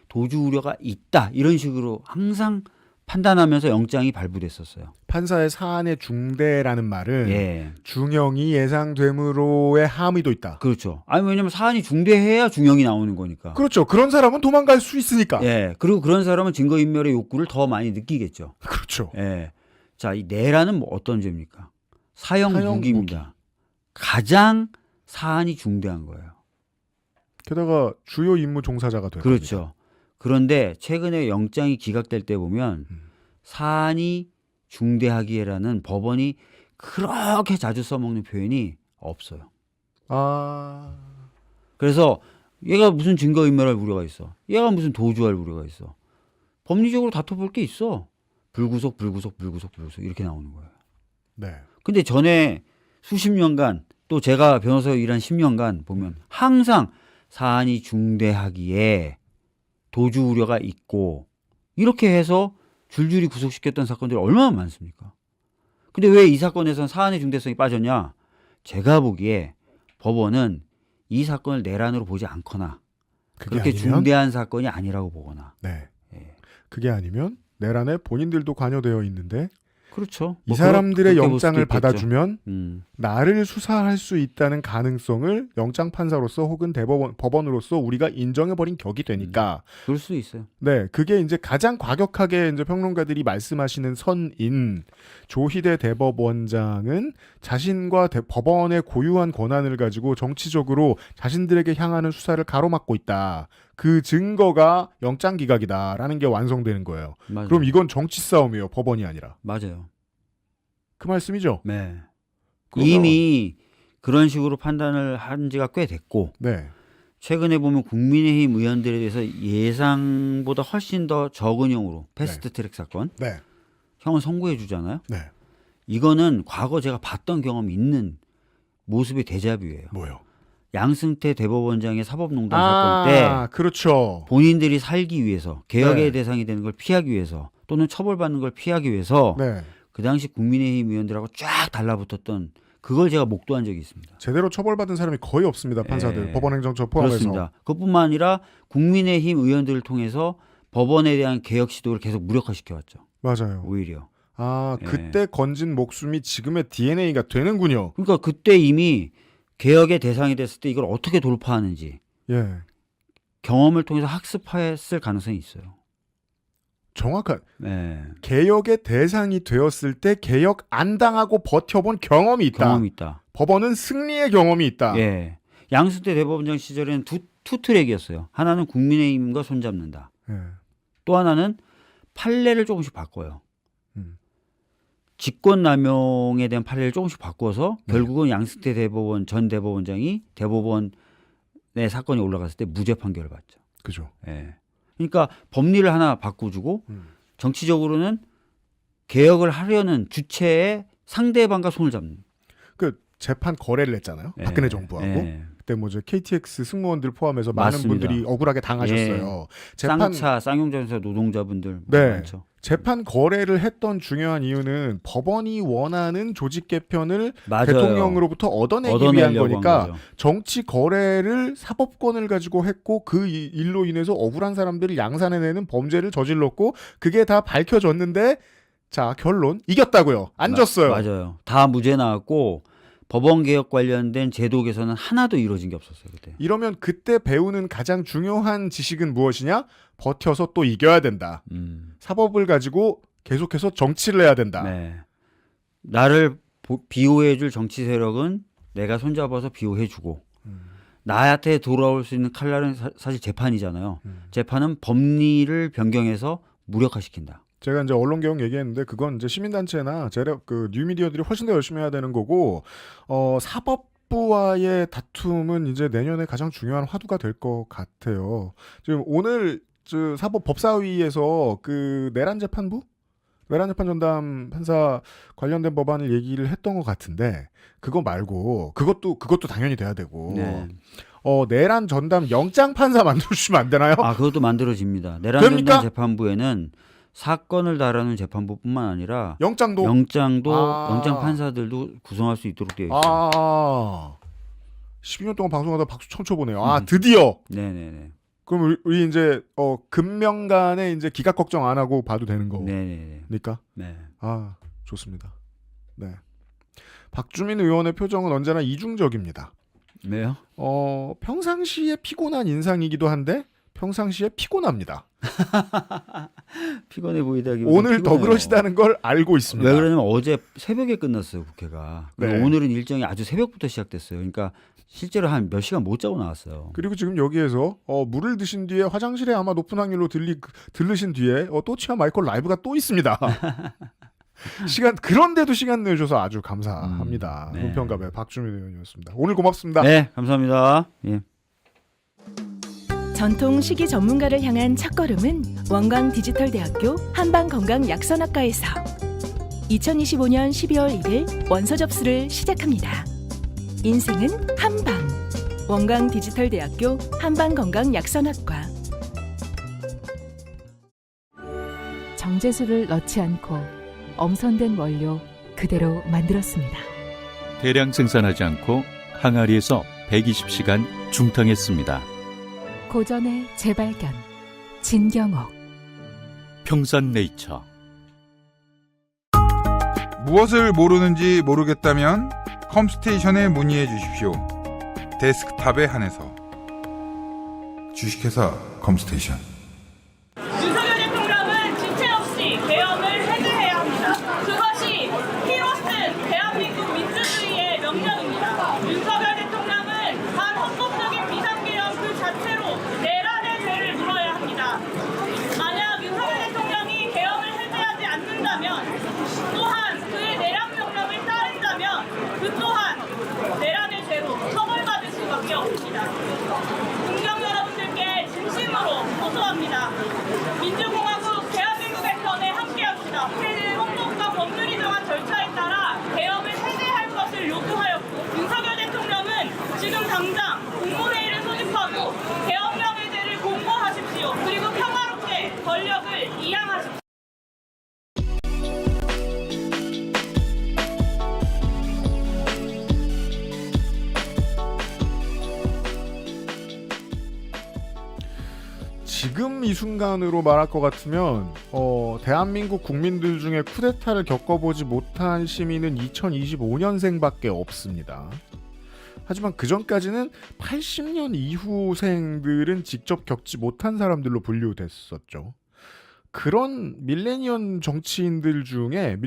도주 우려가 있다 이런 식으로 항상 판단하면서 영장이 발부됐었어요. 판사의 사안의 중대라는 말은 예, 중형이 예상됨으로의 함의도 있다. 그렇죠. 아니 왜냐면 사안이 중대해야 중형이 나오는 거니까. 그렇죠. 그런 사람은 도망갈 수 있으니까. 예, 그리고 그런 사람은 증거인멸의 욕구를 더 많이 느끼겠죠. 그렇죠. 예, 자, 이 내란은 뭐 어떤 죄입니까? 사형 사형 무기입니다. 가장 사안이 중대한 거예요. 게다가 주요 임무 종사자가 될 그렇죠. 겁니다. 그런데 최근에 영장이 기각될 때 보면 사안이 중대하기에라는 법원이 그렇게 자주 써먹는 표현이 없어요. 아, 그래서 얘가 무슨 증거인멸할 우려가 있어. 얘가 무슨 도주할 우려가 있어. 법리적으로 다퉈볼 게 있어. 불구속 이렇게 나오는 거예요. 네. 근데 전에 수십 년간 또 제가 변호사 일한 10년간 보면 항상 사안이 중대하기에 도주 우려가 있고 이렇게 해서 줄줄이 구속시켰던 사건들이 얼마나 많습니까? 근데 왜 이 사건에서는 사안의 중대성이 빠졌냐? 제가 보기에 법원은 이 사건을 내란으로 보지 않거나 그게 그렇게 아니면 중대한 사건이 아니라고 보거나. 네. 예. 그게 아니면 내란에 본인들도 관여되어 있는데 그렇죠. 이 뭐 사람들의 그렇게 볼 영장을 수도 있겠죠. 받아주면 나를 수사할 수 있다는 가능성을 영장 판사로서 혹은 법원으로서 우리가 인정해버린 격이 되니까 그럴 수도 있어요. 네, 그게 이제 가장 과격하게 이제 평론가들이 말씀하시는 선인 조희대 대법원장은 자신과 법원의 고유한 권한을 가지고 정치적으로 자신들에게 향하는 수사를 가로막고 있다. 그 증거가 영장 기각이다라는 게 완성되는 거예요. 맞아요. 그럼 이건 정치 싸움이에요. 법원이 아니라. 맞아요. 그 말씀이죠? 네. 그러면- 이미 그런 식으로 판단을 한 지가 꽤 됐고 네. 최근에 보면 국민의힘 의원들에 대해서 예상보다 훨씬 더 적은 형으로 패스트 트랙 사건 네. 형을 선고해 주잖아요. 네. 이거는 과거 제가 봤던 경험이 있는 모습의 데자뷰예요. 뭐요? 양승태 대법원장의 사법농단 사건 때 그렇죠. 본인들이 살기 위해서 개혁의 네. 대상이 되는 걸 피하기 위해서 또는 처벌받는 걸 피하기 위해서 네. 그 당시 국민의힘 의원들하고 쫙 달라붙었던 그걸 제가 목도한 적이 있습니다. 제대로 처벌받은 사람이 거의 없습니다. 판사들. 예. 법원행정처 포함해서. 그렇습니다. 그뿐만 아니라 국민의힘 의원들을 통해서 법원에 대한 개혁 시도를 계속 무력화시켜왔죠. 맞아요. 오히려. 아, 예. 그때 건진 목숨이 지금의 DNA가 되는군요. 그러니까 그때 이미 개혁의 대상이 됐을 때 이걸 어떻게 돌파하는지 예. 경험을 통해서 학습했을 가능성이 있어요. 정확한 네. 개혁의 대상이 되었을 때 개혁 안 당하고 버텨본 경험이 있다. 경험이 있다. 법원은 승리의 경험이 있다. 예. 양승태 대법원장 시절에는 투 트랙이었어요. 하나는 국민의힘과 손잡는다. 예. 또 하나는 판례를 조금씩 바꿔요. 음. 직권남용에 대한 판례를 조금씩 바꿔서 네. 결국은 양승태 대법원 전 대법원장이 대법원에 사건이 올라갔을 때 무죄 판결을 받죠. 그죠. 예. 그러니까 법리를 하나 바꿔주고 음. 정치적으로는 개혁을 하려는 주체의 상대방과 손을 잡는. 그 재판 거래를 했잖아요. 예. 박근혜 정부하고. 예. 그때 뭐죠 KTX 승무원들 포함해서 많은 맞습니다. 분들이 억울하게 당하셨어요. 재판 쌍차, 쌍용전사 노동자분들 네. 많죠. 재판 거래를 했던 중요한 이유는 법원이 원하는 조직 개편을 맞아요. 대통령으로부터 얻어내기 위한 얻어내려고 한 거니까 거죠. 정치 거래를 사법권을 가지고 했고 그 일로 인해서 억울한 사람들을 양산해내는 범죄를 저질렀고 그게 다 밝혀졌는데 자 결론 이겼다고요. 안 졌어요. 맞아요. 다 무죄 나왔고 법원 개혁 관련된 제도 개선은 하나도 이루어진 게 없었어요 그때. 이러면 그때 배우는 가장 중요한 지식은 무엇이냐? 버텨서 또 이겨야 된다. 사법을 가지고 계속해서 정치를 해야 된다. 네. 나를 비호해줄 정치 세력은 내가 손잡아서 비호해주고 나한테 돌아올 수 있는 칼날은 사실 재판이잖아요. 재판은 법리를 변경해서 무력화시킨다. 제가 이제 언론개혁 얘기했는데 그건 이제 시민단체나 재력 그 뉴미디어들이 훨씬 더 열심히 해야 되는 거고 사법부와의 다툼은 이제 내년에 가장 중요한 화두가 될 것 같아요. 지금 오늘 사법 법사위에서 그 내란 재판 전담 판사 관련된 법안을 얘기를 했던 것 같은데 그거 말고 그것도 당연히 돼야 되고 네. 내란 전담 영장 판사 만들어주시면 안 되나요? 아 그것도 만들어집니다. 내란 됩니까? 전담 재판부에는 사건을 다루는 재판부뿐만 아니라 영장도 영장 판사들도 구성할 수 있도록 되어 있어요. 12년 동안 방송하다 박수 처음 쳐보네요. 드디어. 네네네. 그럼 우리 이제 금명간에 이제 기각 걱정 안 하고 봐도 되는 거니까. 네. 좋습니다. 네. 박주민 의원의 표정은 언제나 이중적입니다. 왜요? 평상시에 피곤한 인상이기도 한데 평상시에 피곤합니다. 피곤해 보이다기보다 오늘 더 그러시다는 걸 알고 있습니다. 왜 그러냐면 어제 새벽에 끝났어요 국회가. 네. 오늘은 일정이 아주 새벽부터 시작됐어요. 그러니까 실제로 한 몇 시간 못 자고 나왔어요. 그리고 지금 여기에서 물을 드신 뒤에 화장실에 아마 높은 확률로 들르신 뒤에 또 치아 마이콜 라이브가 또 있습니다. 그런데도 시간 내주셔서 아주 감사합니다. 네. 논평갑의 박주민 의원이었습니다. 오늘 고맙습니다. 네, 감사합니다. 예. 전통 식이 전문가를 향한 첫걸음은 원광디지털대학교 한방건강약선학과에서 2025년 12월 1일 원서 접수를 시작합니다. 인생은 한방. 원광디지털대학교 한방건강약선학과. 정제수를 넣지 않고 엄선된 원료 그대로 만들었습니다. 대량 생산하지 않고 항아리에서 120시간 중탕했습니다. 고전의 재발견 진경옥. 평산네이처. 무엇을 모르는지 모르겠다면 컴스테이션에 문의해 주십시오. 데스크탑에 한해서. 주식회사 컴스테이션. 윤석열 대통령은 지체 없이 계엄을 해제해야 합니다. 그것이 피로쓴 대한민국 민주주의의 명령입니다. 윤석열 대통령은 반헌법적인 비상계엄 그 자체로 내란의 죄를 물어야 합니다. 만약 윤석열 대통령이 계엄을 해제하지 않는다면 또한 그의 내란 명령을 따른다면 그 또한 내란의 죄로 처벌받을 수밖에 없습니다. 국경 여러분들께 진심으로 호소합니다. 민주공화국 대한민국의 편에 함께합시다. 헌법과 법률이 정한 절차에 따라 계엄을 해제할 것을 요구하였고 윤석열 대통령은 지금 당장 국무회의를 소집하고 계엄령 해제를 공고하십시오. 그리고 평화롭게 권력을 이양하십시오. 지금 이 순간으로 말할 것 같으면 대한민국 국민들 중에 쿠데타를 겪어보지 못한 시민은 2025년생밖에 없습니다. 하지만 그전까지는 80년 이후생들은 직접 겪지 못한 사람들로 분류됐었죠. 그런 밀레니얼 정치인들 중에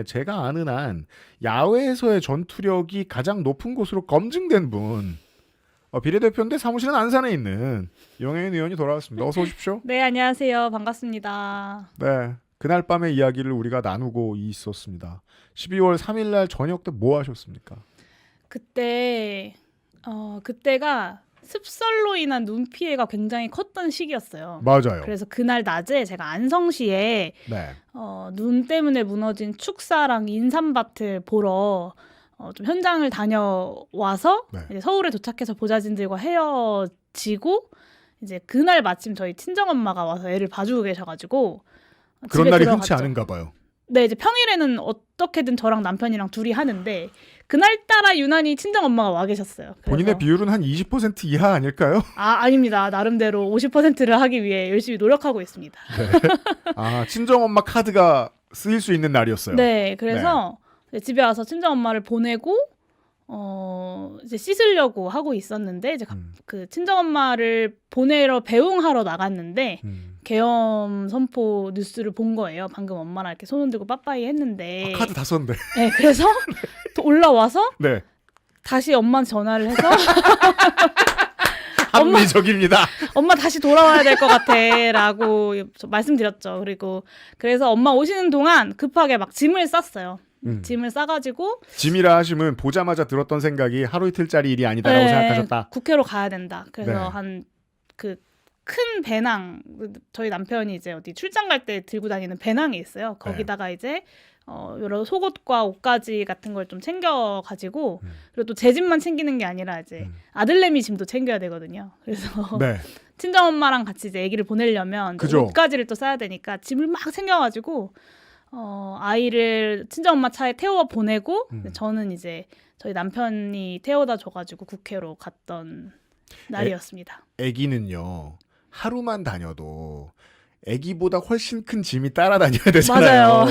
제가 아는 한 야외에서의 전투력이 가장 높은 곳으로 검증된 분, 비례대표인데 사무실은 안산에 있는 영혜인 의원이 돌아왔습니다. 어서 오십시오. 네, 안녕하세요. 반갑습니다. 네, 그날 밤의 이야기를 우리가 나누고 있었습니다. 12월 3일 날 저녁 때 뭐 하셨습니까? 그때가 습설로 인한 눈 피해가 굉장히 컸던 시기였어요. 맞아요. 그래서 그날 낮에 제가 안성시에 네. 눈 때문에 무너진 축사랑 인삼밭을 보러 좀 현장을 다녀와서 네. 이제 서울에 도착해서 보좌진들과 헤어지고 이제 그날 마침 저희 친정 엄마가 와서 애를 봐주고 계셔가지고 그런 집에 날이 들어갔죠. 흔치 않은가 봐요. 네, 이제 평일에는 어떻게든 저랑 남편이랑 둘이 하는데 그날따라 유난히 친정 엄마가 와 계셨어요. 그래서 본인의 비율은 한 20% 이하 아닐까요? 아닙니다. 나름대로 50%를 하기 위해 열심히 노력하고 있습니다. 아, 친정엄마 카드가 쓰일 수 있는 날이었어요. 네, 그래서 이제 집에 와서 친정 엄마를 보내고 이제 씻으려고 하고 있었는데 이제 그 친정 엄마를 보내러 배웅하러 나갔는데 계엄 선포 뉴스를 본 거예요. 방금 엄마랑 이렇게 손 흔들고 빠빠이 했는데. 카드 다 썼는데. 네, 그래서 또 올라와서 네. 다시 엄마한테 전화를 해서 합리적입니다. 엄마 다시 돌아와야 될 것 같아라고 말씀드렸죠. 그래서 엄마 오시는 동안 급하게 막 짐을 쌌어요. 짐을 싸가지고 짐이라 하시면 보자마자 들었던 생각이 하루 이틀짜리 일이 아니다라고 네, 생각하셨다. 국회로 가야 된다. 그래서 네. 한 큰 배낭, 저희 남편이 이제 어디 출장 갈 때 들고 다니는 배낭이 있어요. 거기다가 이제 여러 속옷과 옷가지 같은 걸 좀 챙겨가지고 그리고 또 제 짐만 챙기는 게 아니라 이제 아들내미 짐도 챙겨야 되거든요. 그래서 네. 친정 엄마랑 같이 이제 아기를 보내려면 그죠. 옷가지를 또 싸야 되니까 짐을 막 챙겨가지고 아이를 친정 엄마 차에 태워 보내고 저는 이제 저희 남편이 태워다 줘가지고 국회로 갔던 날이었습니다. 아기는요 하루만 다녀도 아기보다 훨씬 큰 짐이 따라다녀야 되잖아요. 맞아요.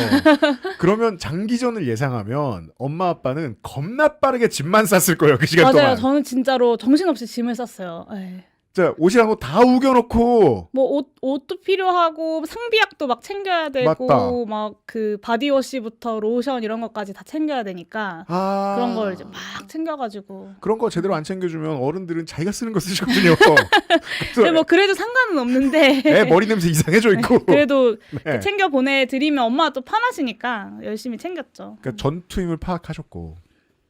그러면 장기전을 예상하면 엄마 아빠는 겁나 빠르게 짐만 쌌을 거예요. 그 시간 맞아요. 동안. 저는 진짜로 정신없이 짐을 쌌어요. 에이. 자, 옷이랑 옷 다 우겨놓고 뭐 옷도 필요하고 상비약도 막 챙겨야 되고 맞다. 막 그 바디워시부터 로션 이런 것까지 다 챙겨야 되니까 그런 걸 이제 막 챙겨가지고 그런 거 제대로 안 챙겨주면 어른들은 자기가 쓰는 거 쓰시거든요. 근데 뭐 그래도 상관은 없는데 애 머리 냄새 이상해져 있고. 그래도 네. 챙겨 보내드리면 엄마가 또 편하시니까 열심히 챙겼죠. 그러니까 전투임을 파악하셨고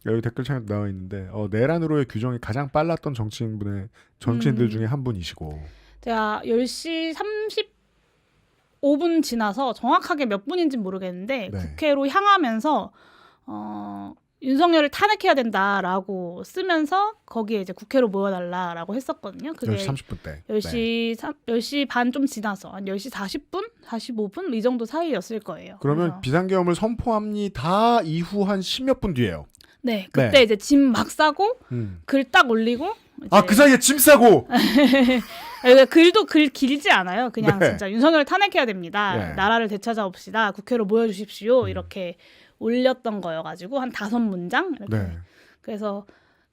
여기 댓글창에 나와 있는데 내란으로의 규정이 가장 빨랐던 정치인들 중에 한 분이시고 제가 10시 35분 지나서 정확하게 몇 분인지 모르겠는데 네. 국회로 향하면서 윤석열을 탄핵해야 된다라고 쓰면서 거기에 이제 국회로 모여달라라고 했었거든요. 그게 10시 30분 때. 10시 반 좀 지나서 한 10시 40분? 45분? 이 정도 사이였을 거예요. 그러면 그래서 비상계엄을 선포합니다 이후 한 10몇 분 뒤에요. 네, 그때 이제 짐 막 싸고 글 딱 올리고 그 사이에 짐 싸고 글도 글 길지 않아요. 그냥 네. 진짜 윤석열을 탄핵해야 됩니다. 네. 나라를 되찾아옵시다. 국회로 모여주십시오. 이렇게 올렸던 거여가지고 한 5문장 이렇게. 네. 그래서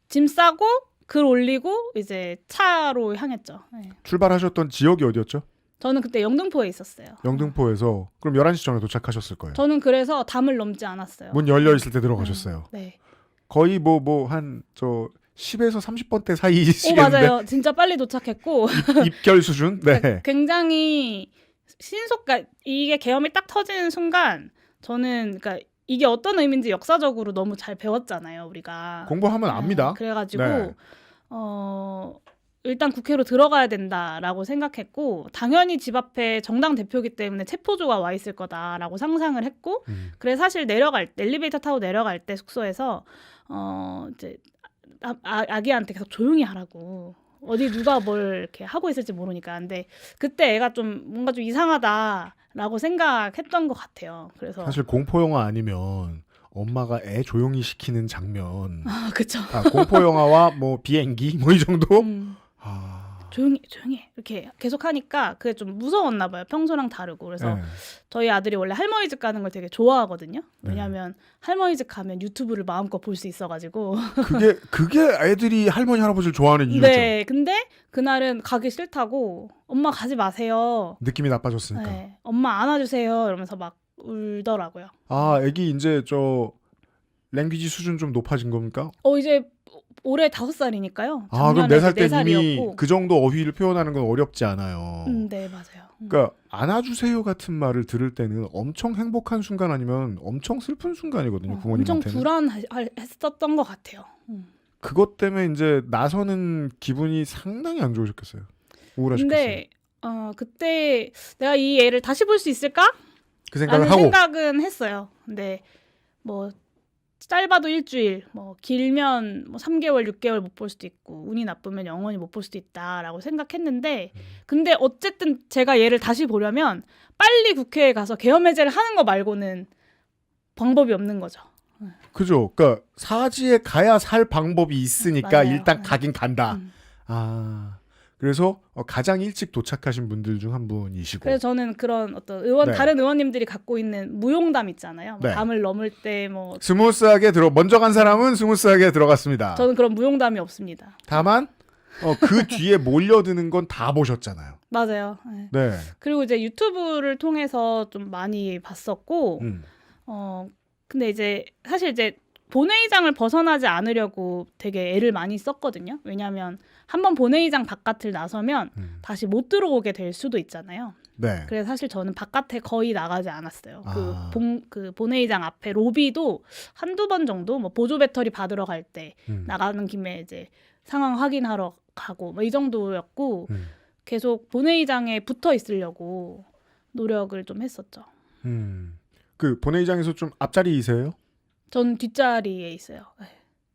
짐 싸고 글 올리고 이제 차로 향했죠. 네. 출발하셨던 지역이 어디였죠? 저는 그때 영등포에 있었어요. 영등포에서 그럼 11시 전에 도착하셨을 거예요. 저는 그래서 담을 넘지 않았어요. 문 열려 있을 때 들어가셨어요. 네. 거의 한 10에서 30번대 사이시겠는데. 맞아요. 진짜 빨리 도착했고 입결 수준? 네. 굉장히 이게 계엄이 딱 터지는 순간 저는 그러니까 이게 어떤 의미인지 역사적으로 너무 잘 배웠잖아요, 우리가. 공부하면 압니다. 그래가지고 네. 일단 국회로 들어가야 된다라고 생각했고 당연히 집 앞에 정당 대표기 때문에 체포조가 와 있을 거다라고 상상을 했고 그래서 사실 엘리베이터 타고 내려갈 때 숙소에서 이제 아기한테 계속 조용히 하라고 어디 누가 뭘 이렇게 하고 있을지 모르니까 근데 그때 애가 좀 뭔가 좀 이상하다라고 생각했던 것 같아요. 그래서 사실 공포 영화 아니면 엄마가 애 조용히 시키는 장면. 그렇죠. 공포 영화와 뭐 비행기 뭐 이 정도. 조용히 해 이렇게 계속 하니까 그게 좀 무서웠나 봐요. 평소랑 다르고 그래서 네. 저희 아들이 원래 할머니 집 가는 걸 되게 좋아하거든요. 왜냐하면 할머니 집 가면 유튜브를 마음껏 볼 수 있어가지고. 그게 애들이 할머니 할아버지를 좋아하는 이유죠. 네, 근데 그날은 가기 싫다고 엄마 가지 마세요. 느낌이 나빠졌으니까. 네, 엄마 안아주세요 이러면서 막 울더라고요. 애기 이제 랭귀지 수준 좀 높아진 겁니까? 이제 올해 5살이니까요. 그럼 4살 때 이미 4살이었고. 그 정도 어휘를 표현하는 건 어렵지 않아요. 네, 맞아요. 그러니까 안아주세요 같은 말을 들을 때는 엄청 행복한 순간 아니면 엄청 슬픈 순간이거든요. 부모님한테는. 엄청 불안했었던 것 같아요. 그것 때문에 이제 나서는 기분이 상당히 안 좋으셨겠어요. 우울하셨겠어요. 근데 그때 내가 이 애를 다시 볼 수 있을까? 그 생각을 라는 하고 생각은 했어요. 근데 뭐 짧아도 일주일, 뭐 길면 뭐 3개월, 6개월 못 볼 수도 있고 운이 나쁘면 영원히 못 볼 수도 있다라고 생각했는데 근데 어쨌든 제가 얘를 다시 보려면 빨리 국회에 가서 계엄 해제를 하는 거 말고는 방법이 없는 거죠. 그죠. 그러니까 사지에 가야 살 방법이 있으니까 맞아요. 일단 가긴 간다. 음. 아. 그래서 가장 일찍 도착하신 분들 중 한 분이시고. 그래서 저는 그런 어떤 의원 네. 다른 의원님들이 갖고 있는 무용담 있잖아요. 뭐 네. 담을 넘을 때 뭐 스무스하게 먼저 간 사람은 스무스하게 들어갔습니다. 저는 그런 무용담이 없습니다. 다만 그 뒤에 몰려드는 건 다 보셨잖아요. 맞아요. 네. 네. 그리고 이제 유튜브를 통해서 좀 많이 봤었고 근데 이제 사실 이제 본회의장을 벗어나지 않으려고 되게 애를 많이 썼거든요. 왜냐하면 한번 본회의장 바깥을 나서면 다시 못 들어오게 될 수도 있잖아요. 네. 그래서 사실 저는 바깥에 거의 나가지 않았어요. 아. 그 본회의장 앞에 로비도 한두 번 정도 뭐 보조 배터리 받으러 갈 때 나가는 김에 이제 상황 확인하러 가고 뭐 이 정도였고 계속 본회의장에 붙어 있으려고 노력을 좀 했었죠. 그 본회의장에서 좀 앞자리이세요? 전 뒷자리에 있어요. 네.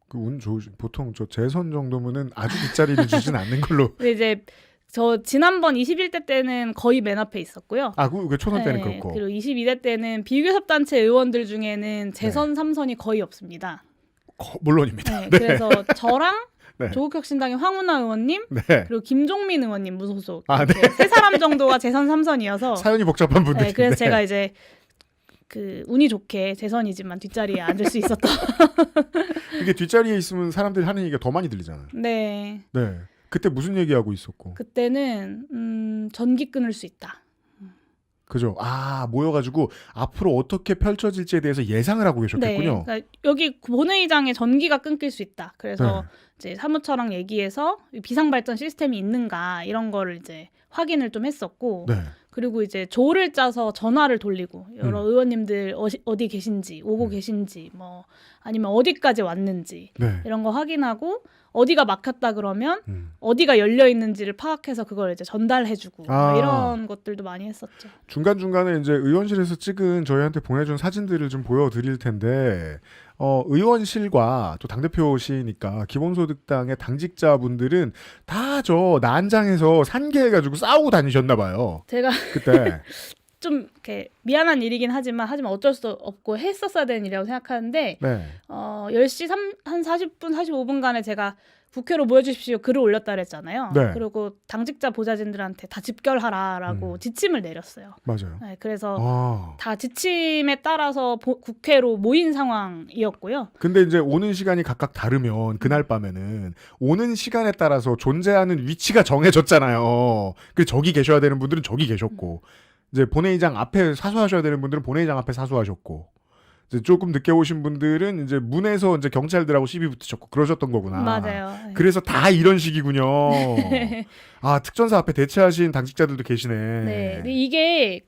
그 운 좋으신 보통 저 재선 정도면은 아주 뒷자리를 주진 않는 걸로. 근데 이제 저 지난번 21대 때는 거의 맨 앞에 있었고요. 그 초선 때는 네, 그렇고. 그리고 22대 때는 비교섭단체 의원들 중에는 재선 3선이 거의 없습니다. 물론입니다. 네, 네. 그래서 저랑 네. 조국혁신당의 황운하 의원님 네. 그리고 김종민 의원님 무소속 아, 이렇게 세 사람 정도가 재선 3선이어서 사연이 복잡한 분들. 네, 그래서 제가 이제 그 운이 좋게 재선이지만 뒷자리에 앉을 수 있었던. 이게 뒷자리에 있으면 사람들이 하는 얘기가 더 많이 들리잖아요. 네. 네. 그때 무슨 얘기하고 있었고. 그때는 전기 끊을 수 있다. 그죠. 모여가지고 앞으로 어떻게 펼쳐질지에 대해서 예상을 하고 계셨겠군요. 네. 그러니까 여기 본회의장에 전기가 끊길 수 있다. 그래서 네. 이제 사무처랑 얘기해서 비상발전 시스템이 있는가 이런 거를 이제 확인을 좀 했었고 네. 그리고 이제 조를 짜서 전화를 돌리고 여러 의원님들 어디 계신지 오고 계신지 뭐 아니면 어디까지 왔는지 네. 이런 거 확인하고 어디가 막혔다 그러면 어디가 열려 있는지를 파악해서 그걸 이제 전달해주고 뭐 이런 것들도 많이 했었죠. 중간 중간에 이제 의원실에서 찍은 저희한테 보내준 사진들을 좀 보여드릴 텐데. 의원실과 또 당대표시니까 기본소득당의 당직자분들은 다 저 난장에서 산계해가지고 싸우고 다니셨나 봐요. 제가 그때. 좀 이렇게 미안한 일이긴 하지만 어쩔 수 없고 했었어야 되는 일이라고 생각하는데 네. 10시 한 40분, 45분간에 제가 국회로 모여주십시오 글을 올렸다 그랬잖아요. 네. 그리고 당직자 보좌진들한테 다 집결하라라고 지침을 내렸어요. 맞아요. 네, 그래서 다 지침에 따라서 국회로 모인 상황이었고요. 근데 이제 오는 시간이 각각 다르면 그날 밤에는 오는 시간에 따라서 존재하는 위치가 정해졌잖아요. 그 저기 계셔야 되는 분들은 저기 계셨고 이제 본회의장 앞에 사수하셔야 되는 분들은 본회의장 앞에 사수하셨고 이제 조금 늦게 오신 분들은 이제 문에서 이제 경찰들하고 시비 붙으셨고 그러셨던 거구나. 맞아요. 그래서 다 이런 식이군요. 네. 특전사 앞에 대체하신 당직자들도 계시네. 네. 근데 이게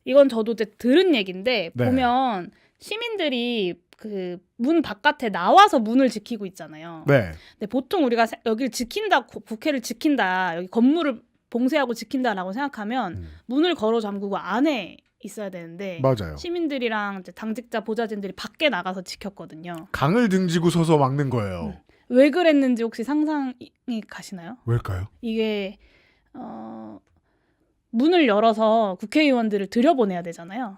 이건 저도 이제 들은 얘기인데 네. 보면 시민들이 그 문 바깥에 나와서 문을 지키고 있잖아요. 네. 근데 보통 우리가 여기를 지킨다, 국회를 지킨다, 여기 건물을 봉쇄하고 지킨다라고 생각하면 문을 걸어 잠그고 안에 있어야 되는데 맞아요. 시민들이랑 이제 당직자 보좌진들이 밖에 나가서 지켰거든요. 강을 등지고 서서 막는 거예요. 왜 그랬는지 혹시 상상이 가시나요? 왜일까요? 이게 문을 열어서 국회의원들을 들여보내야 되잖아요.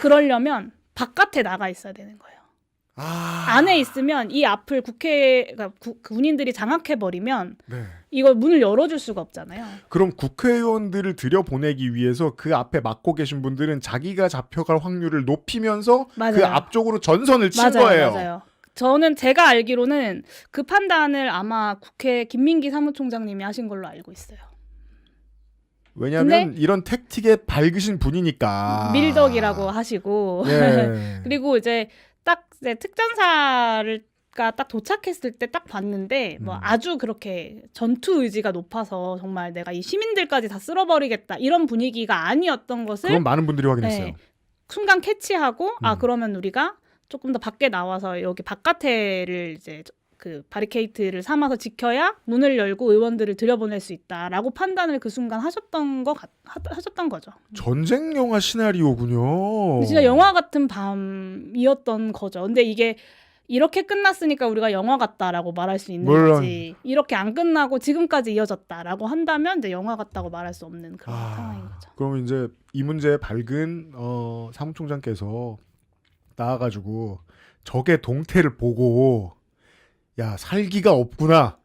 그러려면 바깥에 나가 있어야 되는 거예요. 안에 있으면 이 앞을 그러니까 군인들이 장악해버리면 네. 이걸 문을 열어줄 수가 없잖아요. 그럼 국회의원들을 들여보내기 위해서 그 앞에 막고 계신 분들은 자기가 잡혀갈 확률을 높이면서 맞아요. 그 앞쪽으로 전선을 친 거예요. 맞아요. 제가 알기로는 그 판단을 아마 국회 김민기 사무총장님이 하신 걸로 알고 있어요. 왜냐하면 이런 택틱에 밝으신 분이니까. 밀덕이라고 하시고 예. 그리고 이제 딱 이제 특전사가 딱 도착했을 때 딱 봤는데 뭐 아주 그렇게 전투 의지가 높아서 정말 내가 이 시민들까지 다 쓸어버리겠다 이런 분위기가 아니었던 것을 그건 많은 분들이 확인했어요. 네, 순간 캐치하고 그러면 우리가 조금 더 밖에 나와서 여기 바깥에를 이제 그 바리케이트를 삼아서 지켜야 문을 열고 의원들을 들여보낼 수 있다라고 판단을 그 순간 하셨던 거죠. 전쟁 영화 시나리오군요. 진짜 영화 같은 밤이었던 거죠. 근데 이게 이렇게 끝났으니까 우리가 영화 같다라고 말할 수 있는 물론. 거지. 이렇게 안 끝나고 지금까지 이어졌다라고 한다면 이제 영화 같다고 말할 수 없는 그런 상황인 거죠. 그럼 이제 이 문제에 밝은 사무총장께서 나와가지고 적의 동태를 보고 야 살기가 없구나.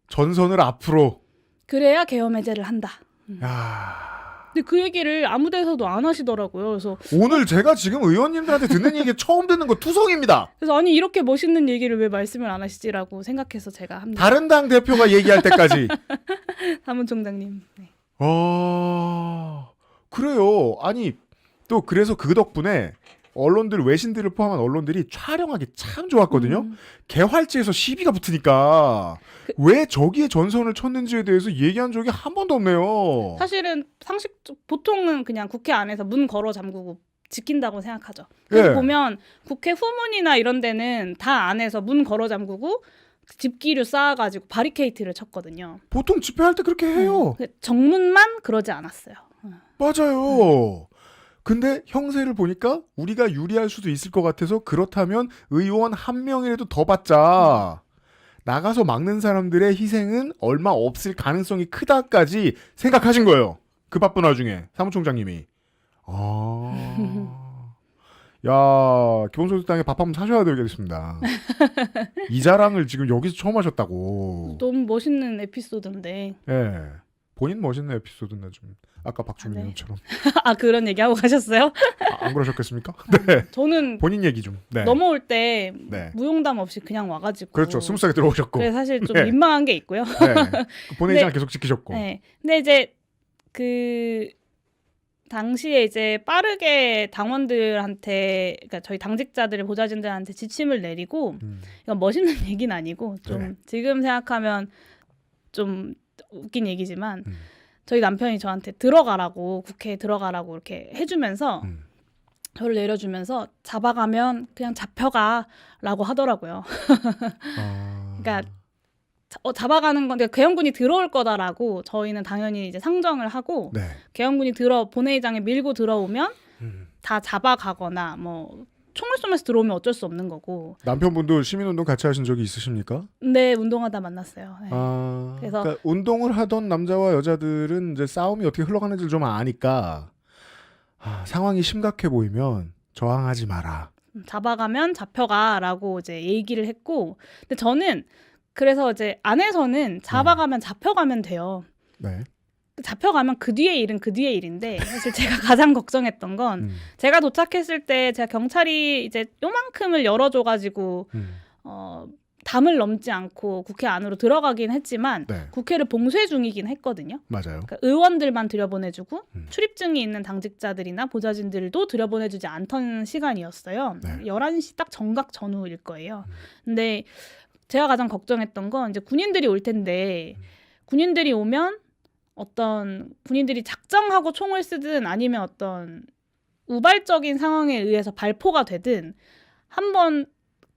전선을 앞으로. 그래야 계엄 해제를 한다. 야. 근데 그 얘기를 아무 데서도 안 하시더라고요. 그래서 오늘 제가 지금 의원님들한테 듣는 얘기 처음 듣는 거 투성입니다. 아니 이렇게 멋있는 얘기를 왜 말씀을 안 하시지라고 생각해서 제가 합니다. 다른 당 대표가 얘기할 때까지. 사무총장님. 네. 그래요. 아니 또 그래서 그 덕분에 언론들 외신들을 포함한 언론들이 촬영하기 참 좋았거든요. 개활지에서 시비가 붙으니까 왜 저기에 전선을 쳤는지에 대해서 얘기한 적이 한 번도 없네요. 사실은 보통은 그냥 국회 안에서 문 걸어 잠그고 지킨다고 생각하죠. 그래서 예. 보면 국회 후문이나 이런 데는 다 안에서 문 걸어 잠그고 집기류 쌓아가지고 바리케이트를 쳤거든요. 보통 집회할 때 그렇게 해요. 정문만 그러지 않았어요. 맞아요. 근데 형세를 보니까 우리가 유리할 수도 있을 것 같아서 그렇다면 의원 한 명이라도 더 받자. 나가서 막는 사람들의 희생은 얼마 없을 가능성이 크다까지 생각하신 거예요. 그 바쁜 와중에 사무총장님이. 야 기본소득당에 밥 한번 사셔야 되겠습니다. 이 자랑을 지금 여기서 처음 하셨다고. 너무 멋있는 에피소드인데. 예. 본인 멋있는 에피소드나 좀 아까 박주민 의원처럼. 아 그런 얘기 하고 가셨어요? 안 그러셨겠습니까? 네. 저는 본인 얘기 좀. 네. 넘어올 때 네. 무용담 없이 그냥 와가지고. 그렇죠. 스무스하게 들어오셨고. 그래서 사실 좀 네. 민망한 게 있고요. 네. 본회의장 네. 계속 지키셨고. 네. 근데 이제 그 당시에 이제 빠르게 당원들한테, 그러니까 저희 당직자들 보좌진들한테 지침을 내리고, 이건 멋있는 얘기는 아니고 좀 네. 지금 생각하면 좀 웃긴 얘기지만 저희 남편이 저한테 들어가라고, 국회에 들어가라고 이렇게 해주면서 저를 내려주면서 잡아가면 그냥 잡혀가라고 하더라고요. 그러니까 잡아가는 건데 계엄군이 들어올 거다라고 저희는 당연히 이제 상정을 하고 네. 계엄군이 본회의장에 밀고 들어오면 다 잡아가거나 뭐 총을 쏘면서 들어오면 어쩔 수 없는 거고. 남편분도 시민운동 같이 하신 적이 있으십니까? 네, 운동하다 만났어요. 네. 그래서 그러니까 운동을 하던 남자와 여자들은 이제 싸움이 어떻게 흘러가는지를 좀 아니까 상황이 심각해 보이면 저항하지 마라. 잡아가면 잡혀가라고 이제 얘기를 했고, 근데 저는 그래서 이제 안에서는 잡아가면 잡혀가면 돼요. 네. 잡혀가면 그 뒤에 일은 그 뒤에 일인데 사실 제가 가장 걱정했던 건 제가 도착했을 때 제가 경찰이 이제 요만큼을 열어줘가지고 담을 넘지 않고 국회 안으로 들어가긴 했지만 네. 국회를 봉쇄 중이긴 했거든요. 맞아요. 그러니까 의원들만 들여보내주고 출입증이 있는 당직자들이나 보좌진들도 들여보내주지 않던 시간이었어요. 네. 11시 딱 정각 전후일 거예요. 근데 제가 가장 걱정했던 건 이제 군인들이 올 텐데 군인들이 오면 어떤 군인들이 작정하고 총을 쓰든 아니면 어떤 우발적인 상황에 의해서 발포가 되든 한번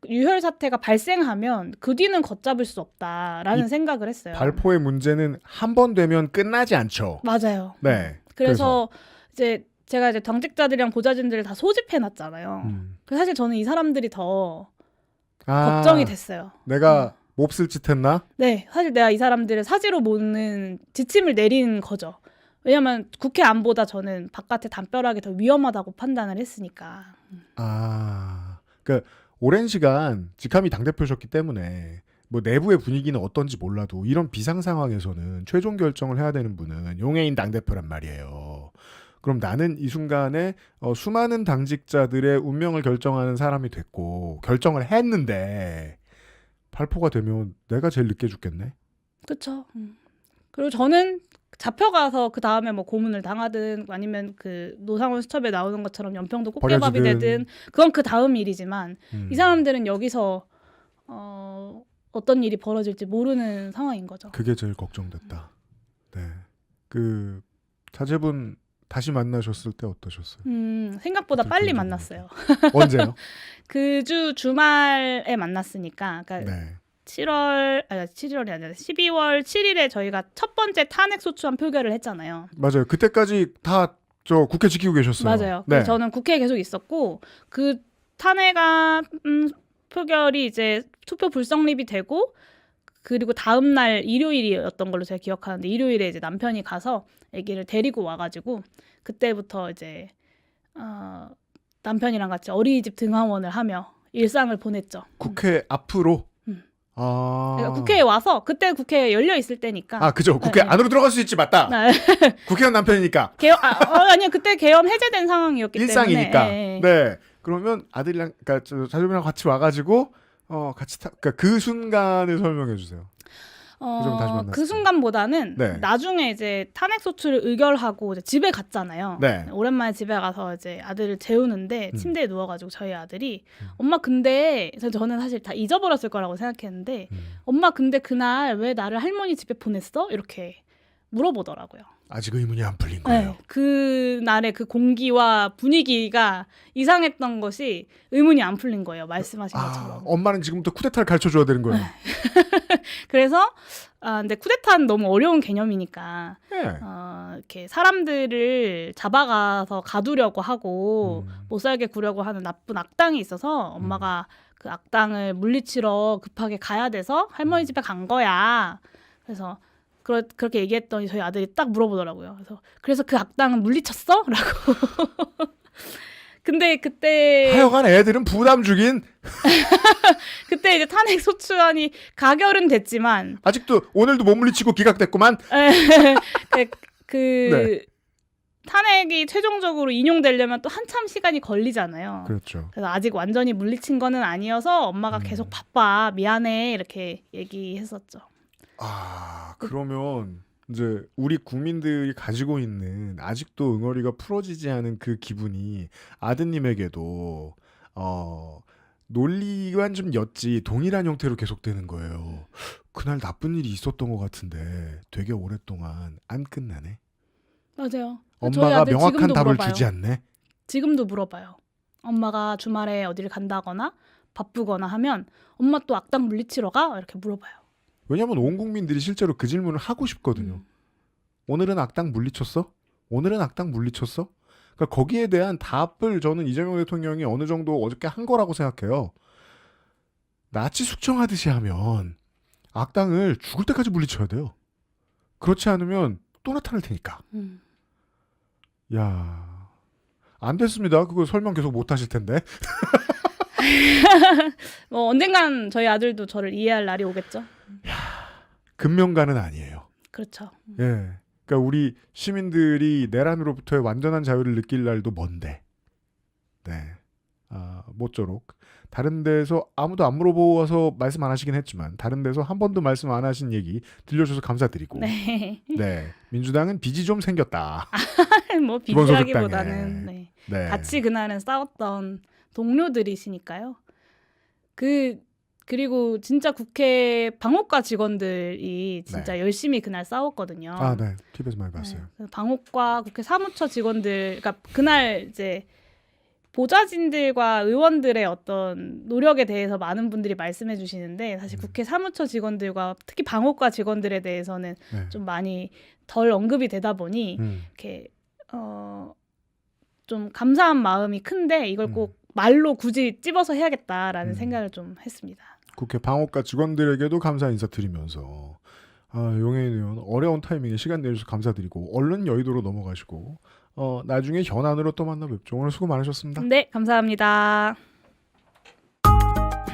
유혈 사태가 발생하면 그 뒤는 걷잡을 수 없다라는 생각을 했어요. 발포의 문제는 한 번 되면 끝나지 않죠. 맞아요. 네. 그래서 이제 제가 이제 당직자들이랑 보좌진들을 다 소집해 놨잖아요. 그래서 사실 저는 이 사람들이 더 걱정이 됐어요. 내가 몹쓸 짓 했나? 네, 사실 내가 이 사람들을 사지로 모는 지침을 내린 거죠. 왜냐면 국회 안보다 저는 바깥에 담벼락이 더 위험하다고 판단을 했으니까. 그러니까 오랜 시간 직함이 당대표셨기 때문에 뭐 내부의 분위기는 어떤지 몰라도 이런 비상 상황에서는 최종 결정을 해야 되는 분은 용해인 당대표란 말이에요. 그럼 나는 이 순간에 수많은 당직자들의 운명을 결정하는 사람이 됐고 결정을 했는데 발포가 되면 내가 제일 늦게 죽겠네. 그렇죠. 그리고 저는 잡혀가서 그 다음에 뭐 고문을 당하든 아니면 그 노상원 수첩에 나오는 것처럼 연평도 꽃게밥이 버려지든. 되든 그건 그 다음 일이지만 이 사람들은 여기서 어떤 일이 벌어질지 모르는 상황인 거죠. 그게 제일 걱정됐다. 네. 그 자제분 다시 만나셨을 때 어떠셨어요? 생각보다 빨리 개인적으로. 만났어요. 언제요? 그 주 주말에 만났으니까 그러니까 네. 7월이 아니라 12월 7일에 저희가 첫 번째 탄핵 소추안 표결을 했잖아요. 맞아요. 그때까지 다 저 국회 지키고 계셨어요. 맞아요. 네. 그래서 저는 국회에 계속 있었고 그 탄핵안 표결이 이제 투표 불성립이 되고 그리고 다음 날 일요일이었던 걸로 제가 기억하는데 일요일에 이제 남편이 가서 아기를 데리고 와가지고 그때부터 이제 남편이랑 같이 어린이집 등하원을 하며 일상을 보냈죠. 국회 앞으로. 그러니까 국회에 와서 그때 국회 열려 있을 때니까. 아, 그죠. 국회 네. 안으로 들어갈 수 있지, 맞다. 네. 국회의원 남편이니까. 아니요 그때 계엄 해제된 상황이었기 일상이니까. 때문에. 네. 그러면 아들이랑, 그러니까 자녀랑 같이 와가지고 그러니까 그 순간을 설명해 주세요. 좀 다시 만났을 그 때. 순간보다는 네. 나중에 이제 탄핵 소추를 의결하고 이제 집에 갔잖아요. 네. 오랜만에 집에 가서 이제 아들을 재우는데 침대에 누워가지고 저희 아들이 엄마 근데 저는 사실 다 잊어버렸을 거라고 생각했는데 엄마 근데 그날 왜 나를 할머니 집에 보냈어? 이렇게 물어보더라고요. 아직 의문이 안 풀린 거예요. 네, 그날의 그 공기와 분위기가 이상했던 것이 의문이 안 풀린 거예요. 말씀하신 것처럼. 엄마는 지금부터 쿠데타를 가르쳐줘야 되는 거예요. 그래서 근데 쿠데타는 너무 어려운 개념이니까 네. 이렇게 사람들을 잡아가서 가두려고 하고 못 살게 구려고 하는 나쁜 악당이 있어서 엄마가 그 악당을 물리치러 급하게 가야 돼서 할머니 집에 간 거야. 그래서 그렇게 얘기했더니 저희 아들이 딱 물어보더라고요. 그래서 그 악당은 물리쳤어? 라고. 근데 그때 하여간 애들은 부담 주긴 그때 이제 탄핵 소추안이 가결은 됐지만 아직도 오늘도 못 물리치고 기각됐구만. 네. 탄핵이 최종적으로 인용되려면 또 한참 시간이 걸리잖아요. 그렇죠. 그래서 아직 완전히 물리친 거는 아니어서 엄마가 계속 바빠 미안해 이렇게 얘기했었죠. 그러면 이제 우리 국민들이 가지고 있는 아직도 응어리가 풀어지지 않은 그 기분이 아드님에게도 논리와는 좀 였지 동일한 형태로 계속되는 거예요. 그날 나쁜 일이 있었던 것 같은데 되게 오랫동안 안 끝나네. 맞아요. 엄마가 명확한 답을 주지 않네. 지금도 물어봐요. 엄마가 주말에 어디를 간다거나 바쁘거나 하면 엄마 또 악당 물리치러 가? 이렇게 물어봐요. 왜냐하면 온 국민들이 실제로 그 질문을 하고 싶거든요. 오늘은 악당 물리쳤어? 오늘은 악당 물리쳤어? 그러니까 거기에 대한 답을 저는 이재명 대통령이 어느 정도 어저께 한 거라고 생각해요. 나치 숙청하듯이 하면 악당을 죽을 때까지 물리쳐야 돼요. 그렇지 않으면 또 나타날 테니까. 야, 안 됐습니다. 그거 설명 계속 못 하실 텐데. 언젠간 저희 아들도 저를 이해할 날이 오겠죠. 근명가는 아니에요. 그렇죠. 예. 그러니까 우리 시민들이 내란으로부터의 완전한 자유를 느낄 날도 먼데. 네. 모쪼록 다른 데서 아무도 안 물어보아서 말씀 안 하시긴 했지만 다른 데서 한 번도 말씀 안 하신 얘기 들려주셔서 감사드리고. 네. 네. 민주당은 빚이 좀 생겼다. 뭐 기본소득당에. 빚이라기보다는 네. 같이 그날은 싸웠던 동료들이시니까요. 그리고 진짜 국회 방옥과 직원들이 진짜 열심히 그날 싸웠거든요. 네. TV에서 많이 봤어요. 네. 방옥과 국회 사무처 직원들, 그러니까 그날 이제 보좌진들과 의원들의 어떤 노력에 대해서 많은 분들이 말씀해 주시는데 사실 국회 사무처 직원들과 특히 방옥과 직원들에 대해서는 좀 많이 덜 언급이 되다 보니 이렇게 좀 감사한 마음이 큰데 이걸 꼭 말로 굳이 찝어서 해야겠다라는 생각을 좀 했습니다. 국회 방옥과 직원들에게도 감사 인사드리면서 용해인 의원 어려운 타이밍에 시간 내주셔서 감사드리고 얼른 여의도로 넘어가시고 나중에 현안으로 또 만나 뵙죠. 오늘 수고 많으셨습니다. 네, 감사합니다.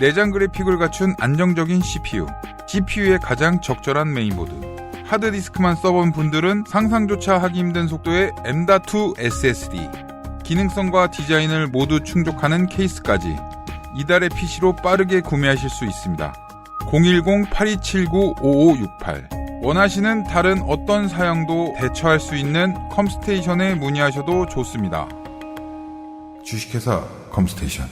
내장 그래픽을 갖춘 안정적인 CPU, GPU의 가장 적절한 메인보드. 하드디스크만 써본 분들은 상상조차 하기 힘든 속도의 M.2 SSD, 기능성과 디자인을 모두 충족하는 케이스까지 이달의 PC로 빠르게 구매하실 수 있습니다. 010-8279-5568 원하시는 다른 어떤 사양도 대처할 수 있는 컴스테이션에 문의하셔도 좋습니다. 주식회사 컴스테이션.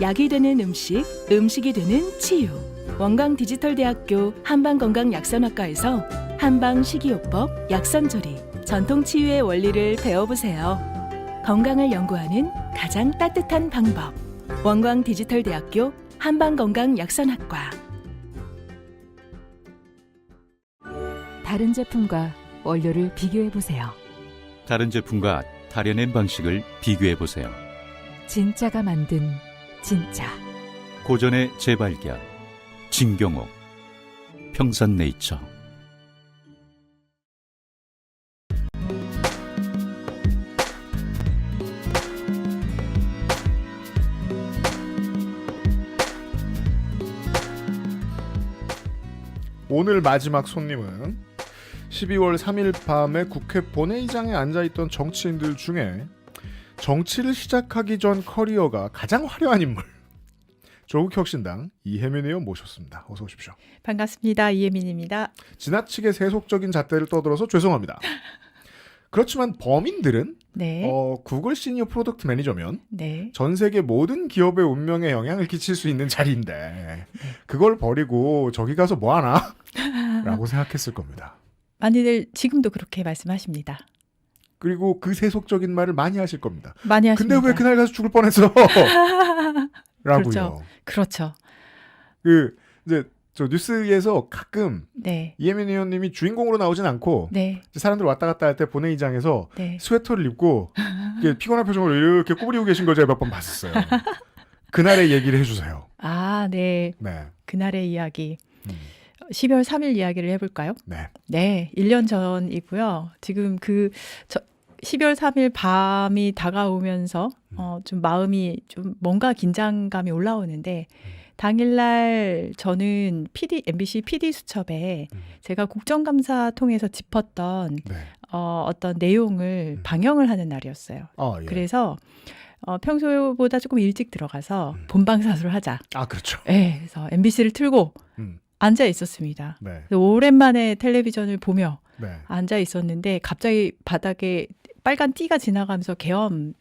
약이 되는 음식, 음식이 되는 치유. 원광디지털대학교 한방건강약선학과에서 한방식이요법 약선조리, 전통 치유의 원리를 배워보세요. 건강을 연구하는 가장 따뜻한 방법. 원광 디지털대학교 한방건강약선학과. 다른 제품과 원료를 비교해 보세요. 다른 제품과 다려낸 방식을 비교해 보세요. 진짜가 만든 진짜. 고전의 재발견. 진경옥. 평산네이처. 오늘 마지막 손님은 12월 3일 밤에 국회 본회의장에 앉아있던 정치인들 중에 정치를 시작하기 전 커리어가 가장 화려한 인물 조국혁신당 이혜민 의원 모셨습니다. 어서 오십시오. 반갑습니다. 이혜민입니다. 지나치게 세속적인 잣대를 떠들어서 죄송합니다. 그렇지만 범인들은 네. 구글 시니어 프로덕트 매니저면 네. 전 세계 모든 기업의 운명에 영향을 끼칠 수 있는 자리인데 그걸 버리고 저기 가서 뭐 하나? 라고 생각했을 겁니다. 많이들 지금도 그렇게 말씀하십니다. 그리고 그 세속적인 말을 많이 하실 겁니다. 많이 하십니다. 근데 왜 그날 가서 죽을 뻔했어? 라고요. 그렇죠. 그렇죠. 이제 저 뉴스에서 가끔 네. 이혜민 의원님이 주인공으로 나오진 않고 네. 사람들 왔다 갔다 할 때 본회의장에서 네. 스웨터를 입고 이렇게 피곤한 표정으로 이렇게 꾸부리고 계신 걸 제가 몇 번 봤었어요. 그날의 얘기를 해주세요. 아, 네. 네. 그날의 이야기. 12월 3일 이야기를 해볼까요? 네. 네. 1년 전이고요. 지금 12월 3일 밤이 다가오면서 좀 마음이 좀 뭔가 긴장감이 올라오는데 당일날 저는 MBC PD 수첩에 제가 국정감사 통해서 짚었던 네. 어떤 내용을 방영을 하는 날이었어요. 예. 그래서 평소보다 조금 일찍 들어가서 본방사수를 하자. 아, 그렇죠. 네, 그래서 MBC를 틀고 앉아 있었습니다. 네. 그래서 오랜만에 텔레비전을 보며 네. 앉아 있었는데 갑자기 바닥에 빨간 띠가 지나가면서 계엄이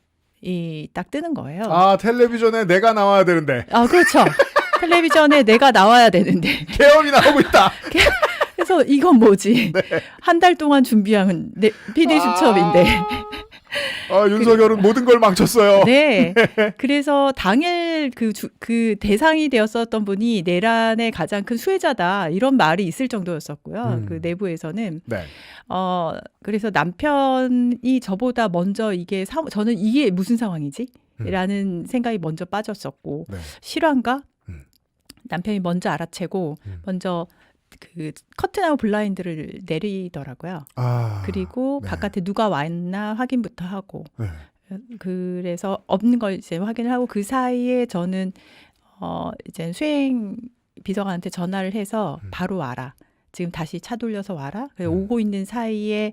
딱 뜨는 거예요. 아, 텔레비전에 내가 나와야 되는데. 아, 그렇죠. 텔레비전에 내가 나와야 되는데. 계엄이 나오고 있다. 그래서 이건 뭐지? 네. 한 달 동안 준비한 PD 수첩인데. 윤석열은 모든 걸 망쳤어요. 네. 그래서 당일 그 대상이 되었었던 분이 내란의 가장 큰 수혜자다. 이런 말이 있을 정도였었고요. 그 내부에서는. 네. 그래서 남편이 저보다 먼저 저는 이게 무슨 상황이지? 라는 생각이 먼저 빠졌었고. 네. 실화인가? 남편이 먼저 알아채고 먼저 그 커튼하고 블라인드를 내리더라고요. 그리고 네. 바깥에 누가 왔나 확인부터 하고 네. 그래서 없는 걸 이제 확인을 하고 그 사이에 저는 이제 수행 비서관한테 전화를 해서 바로 와라. 지금 다시 차 돌려서 와라. 그래서 오고 있는 사이에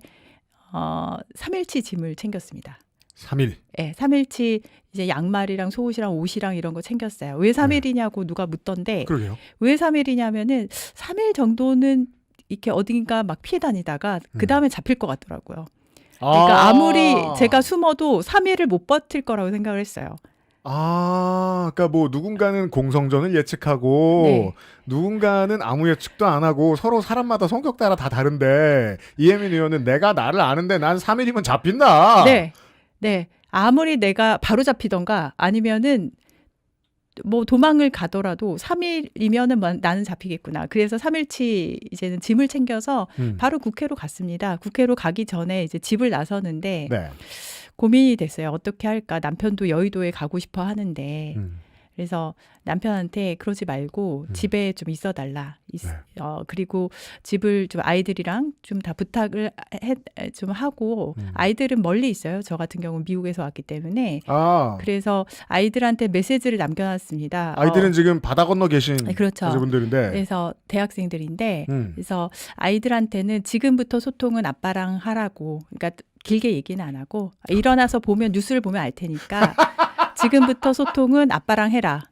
3일치 짐을 챙겼습니다. 3일. 네, 3일치 이제 양말이랑 속옷이랑 옷이랑 이런 거 챙겼어요. 왜 3일이냐고 누가 묻던데 그러게요. 왜 3일이냐면은 3일 정도는 이렇게 어딘가 막 피해 다니다가 그 다음에 잡힐 것 같더라고요. 그러니까 아무리 제가 숨어도 3일을 못 버틸 거라고 생각을 했어요. 그러니까 뭐 누군가는 공성전을 예측하고 네. 누군가는 아무 예측도 안 하고 서로 사람마다 성격 따라 다 다른데 이혜민 의원은 내가 나를 아는데 난 3일이면 잡힌다. 네. 네. 아무리 내가 바로 잡히던가 아니면은 뭐 도망을 가더라도 3일이면은 나는 잡히겠구나. 그래서 3일치 이제는 짐을 챙겨서 바로 국회로 갔습니다. 국회로 가기 전에 이제 집을 나서는데 네. 고민이 됐어요. 어떻게 할까? 남편도 여의도에 가고 싶어 하는데 그래서 남편한테 그러지 말고 집에 좀 있어달라. 그리고 집을 좀 아이들이랑 좀 다 부탁을 좀 하고 아이들은 멀리 있어요. 저 같은 경우는 미국에서 왔기 때문에 그래서 아이들한테 메시지를 남겨놨습니다. 아이들은 지금 바다 건너 계신 그렇죠. 여자분들인데 그래서 대학생들인데 그래서 아이들한테는 지금부터 소통은 아빠랑 하라고 그러니까 길게 얘기는 안 하고 일어나서 보면 뉴스를 보면 알 테니까 지금부터 소통은 아빠랑 해라.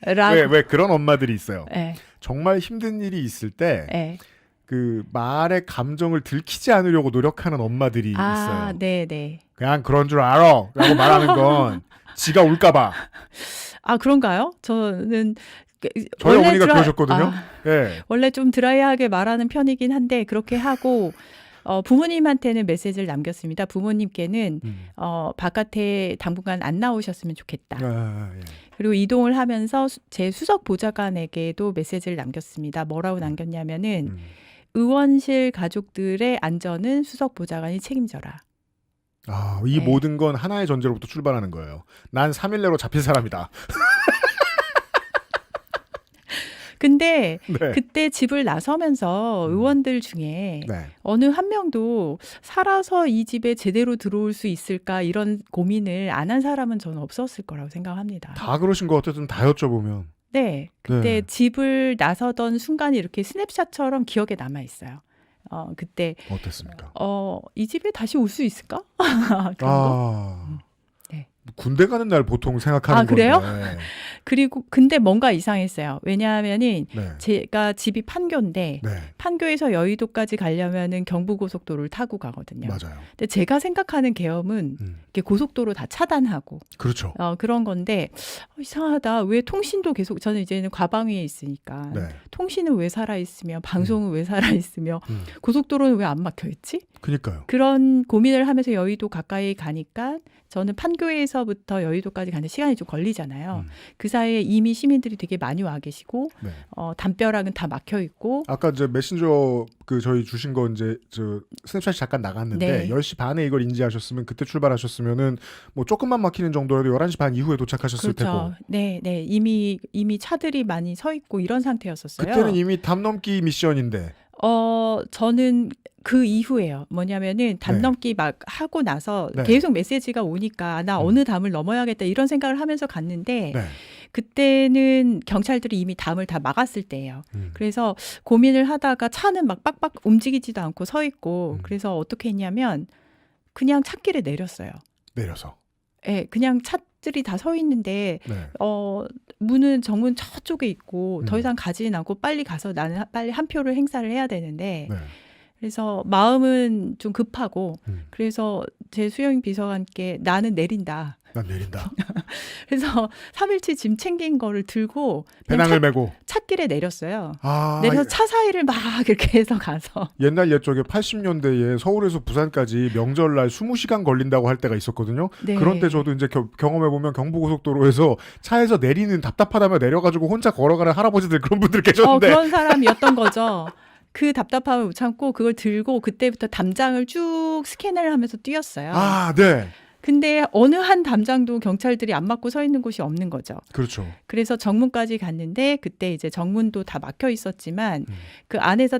왜 그런 엄마들이 있어요. 네. 정말 힘든 일이 있을 때 네. 그 말의 감정을 들키지 않으려고 노력하는 엄마들이 있어요. 네. 그냥 그런 줄 알아 라고 말하는 건 지가 울까 봐. 그런가요? 저는 저희 어머니가 그러셨거든요. 네. 원래 좀 드라이하게 말하는 편이긴 한데 그렇게 하고 부모님한테는 메시지를 남겼습니다. 부모님께는 바깥에 당분간 안 나오셨으면 좋겠다. 예. 그리고 이동을 하면서 제 수석 보좌관에게도 메시지를 남겼습니다. 뭐라고 남겼냐면은 의원실 가족들의 안전은 수석 보좌관이 책임져라. 이 네. 모든 건 하나의 전제로부터 출발하는 거예요. 난 3일 내로 잡힐 사람이다. 근데 네. 그때 집을 나서면서 의원들 중에 네. 어느 한 명도 살아서 이 집에 제대로 들어올 수 있을까 이런 고민을 안 한 사람은 저는 없었을 거라고 생각합니다. 다 그러신 것 같아서 다 여쭤보면. 네, 그때 네. 집을 나서던 순간이 이렇게 스냅샷처럼 기억에 남아 있어요. 그때 어땠습니까? 이 집에 다시 올 수 있을까? 그런 거? 네. 군대 가는 날 보통 생각하는 그래요? 건데. 그리고 근데 뭔가 이상했어요. 왜냐하면은 네. 제가 집이 판교인데 네. 판교에서 여의도까지 가려면은 경부고속도로를 타고 가거든요. 맞아요. 근데 제가 생각하는 계엄은 이렇게 고속도로 다 차단하고 그렇죠. 그런 건데 이상하다. 왜 통신도 계속 저는 이제는 과방위에 있으니까 네. 통신은 왜 살아 있으며 방송은 왜 살아 있으며 고속도로는 왜 안 막혀 있지? 그니까요. 그런 고민을 하면서 여의도 가까이 가니까 저는 판교에서부터 여의도까지 가는 시간이 좀 걸리잖아요. 그 사이에 이미 시민들이 되게 많이 와 계시고 네. 담벼락은 다 막혀 있고 아까 이제 메신저 저희 주신 거 이제 스냅샷이 잠깐 나갔는데 네. 10시 반에 이걸 인지하셨으면 그때 출발하셨으면은 뭐 조금만 막히는 정도라도 11시 반 이후에 도착하셨을 그렇죠. 테고. 네, 네. 이미 차들이 많이 서 있고 이런 상태였었어요. 그때는 이미 담 넘기 미션인데. 저는 그 이후에요. 뭐냐면은 담 넘기 막 하고 나서 네. 계속 메시지가 오니까 나 어느 담을 넘어야겠다 이런 생각을 하면서 갔는데 네. 그때는 경찰들이 이미 담을 다 막았을 때예요. 그래서 고민을 하다가 차는 막 빡빡 움직이지도 않고 서 있고 그래서 어떻게 했냐면 그냥 찻길에 내렸어요. 내려서. 네, 그냥 차들이 다 서 있는데 네. 문은 정문 저쪽에 있고 더 이상 가지는 않고 빨리 가서 나는 빨리 한 표를 행사를 해야 되는데 네. 그래서 마음은 좀 급하고 그래서 제 수영 비서관께 나는 내린다. 난 내린다. 그래서 3일치 짐 챙긴 거를 들고 배낭을 메고 찻길에 내렸어요. 아, 내려서 차 사이를 막 이렇게 해서 가서 옛날 옛적에 80년대에 서울에서 부산까지 명절날 20시간 걸린다고 할 때가 있었거든요. 네. 그런 때 저도 이제 경험해보면 경부고속도로에서 차에서 내리는 답답하다며 내려가지고 혼자 걸어가는 할아버지들 그런 분들 계셨는데 그런 사람이었던 거죠. 그 답답함을 못 참고 그걸 들고 그때부터 담장을 쭉 스캔을 하면서 뛰었어요. 아, 네. 근데 어느 한 담장도 경찰들이 안 막고 서 있는 곳이 없는 거죠. 그렇죠. 그래서 정문까지 갔는데 그때 이제 정문도 다 막혀 있었지만 그 안에서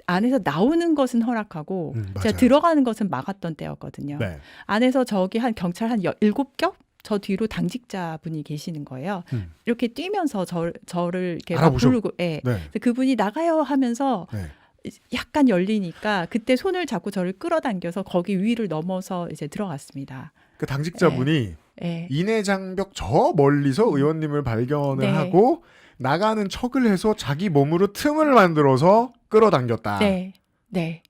안에서 나오는 것은 허락하고 제가 들어가는 것은 막았던 때였거든요. 네. 안에서 저기 한 경찰 한 7겹 저 뒤로 당직자분이 계시는 거예요. 이렇게 뛰면서 저를 이렇게 막 알아보셔. 부르고, 예. 네. 그분이 나가요 하면서 네. 약간 열리니까 그때 손을 잡고 저를 끌어당겨서 거기 위를 넘어서 이제 들어갔습니다. 그 당직자분이 네. 이내 장벽 저 멀리서 의원님을 발견을 네. 하고 나가는 척을 해서 자기 몸으로 틈을 만들어서 끌어당겼다. 네, 네.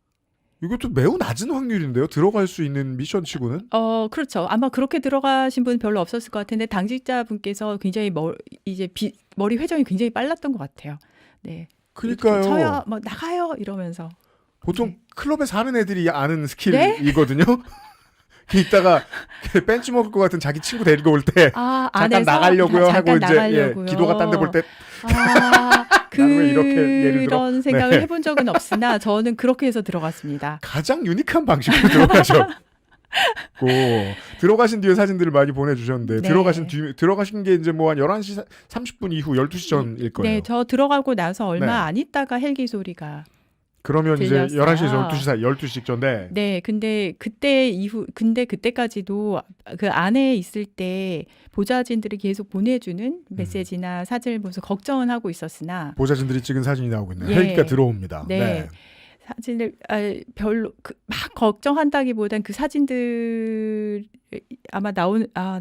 이것도 매우 낮은 확률인데요. 들어갈 수 있는 미션치고는. 그렇죠. 아마 그렇게 들어가신 분 별로 없었을 것 같은데 당직자분께서 굉장히 머리 회전이 굉장히 빨랐던 것 같아요. 네. 그러니까요. 저요, 뭐 나가요 이러면서. 보통 클럽에서 하는 애들이 아는 네? 스킬이거든요. 이따가 벤치 먹을 것 같은 자기 친구 데리고 올 때 잠깐 안에서 나가려고요 하고 잠깐 이제 나가려고요. 기도가 딴 데 볼 때 그런 이렇게 예를 들어? 생각을 네. 해본 적은 없으나 저는 그렇게 해서 들어갔습니다. 가장 유니크한 방식으로 들어가셨고 들어가신 뒤에 사진들을 많이 보내주셨는데 네. 들어가신 게 이제 뭐 한 11시 30분 이후 12시 전일 거예요. 네, 저 들어가고 나서 얼마 네. 안 있다가 헬기 소리가. 그러면 들렸어요. 이제 11시에서 12시 사이 12시 직전인데 네, 근데 그때까지도 그 안에 있을 때 보좌진들이 계속 보내주는 메시지나 사진을 보면서 걱정은 하고 있었으나 보좌진들이 찍은 사진이 나오고 있네요. 예. 헬기가 들어옵니다. 네. 사진을 별로 막 걱정한다기보단 그 사진들 아마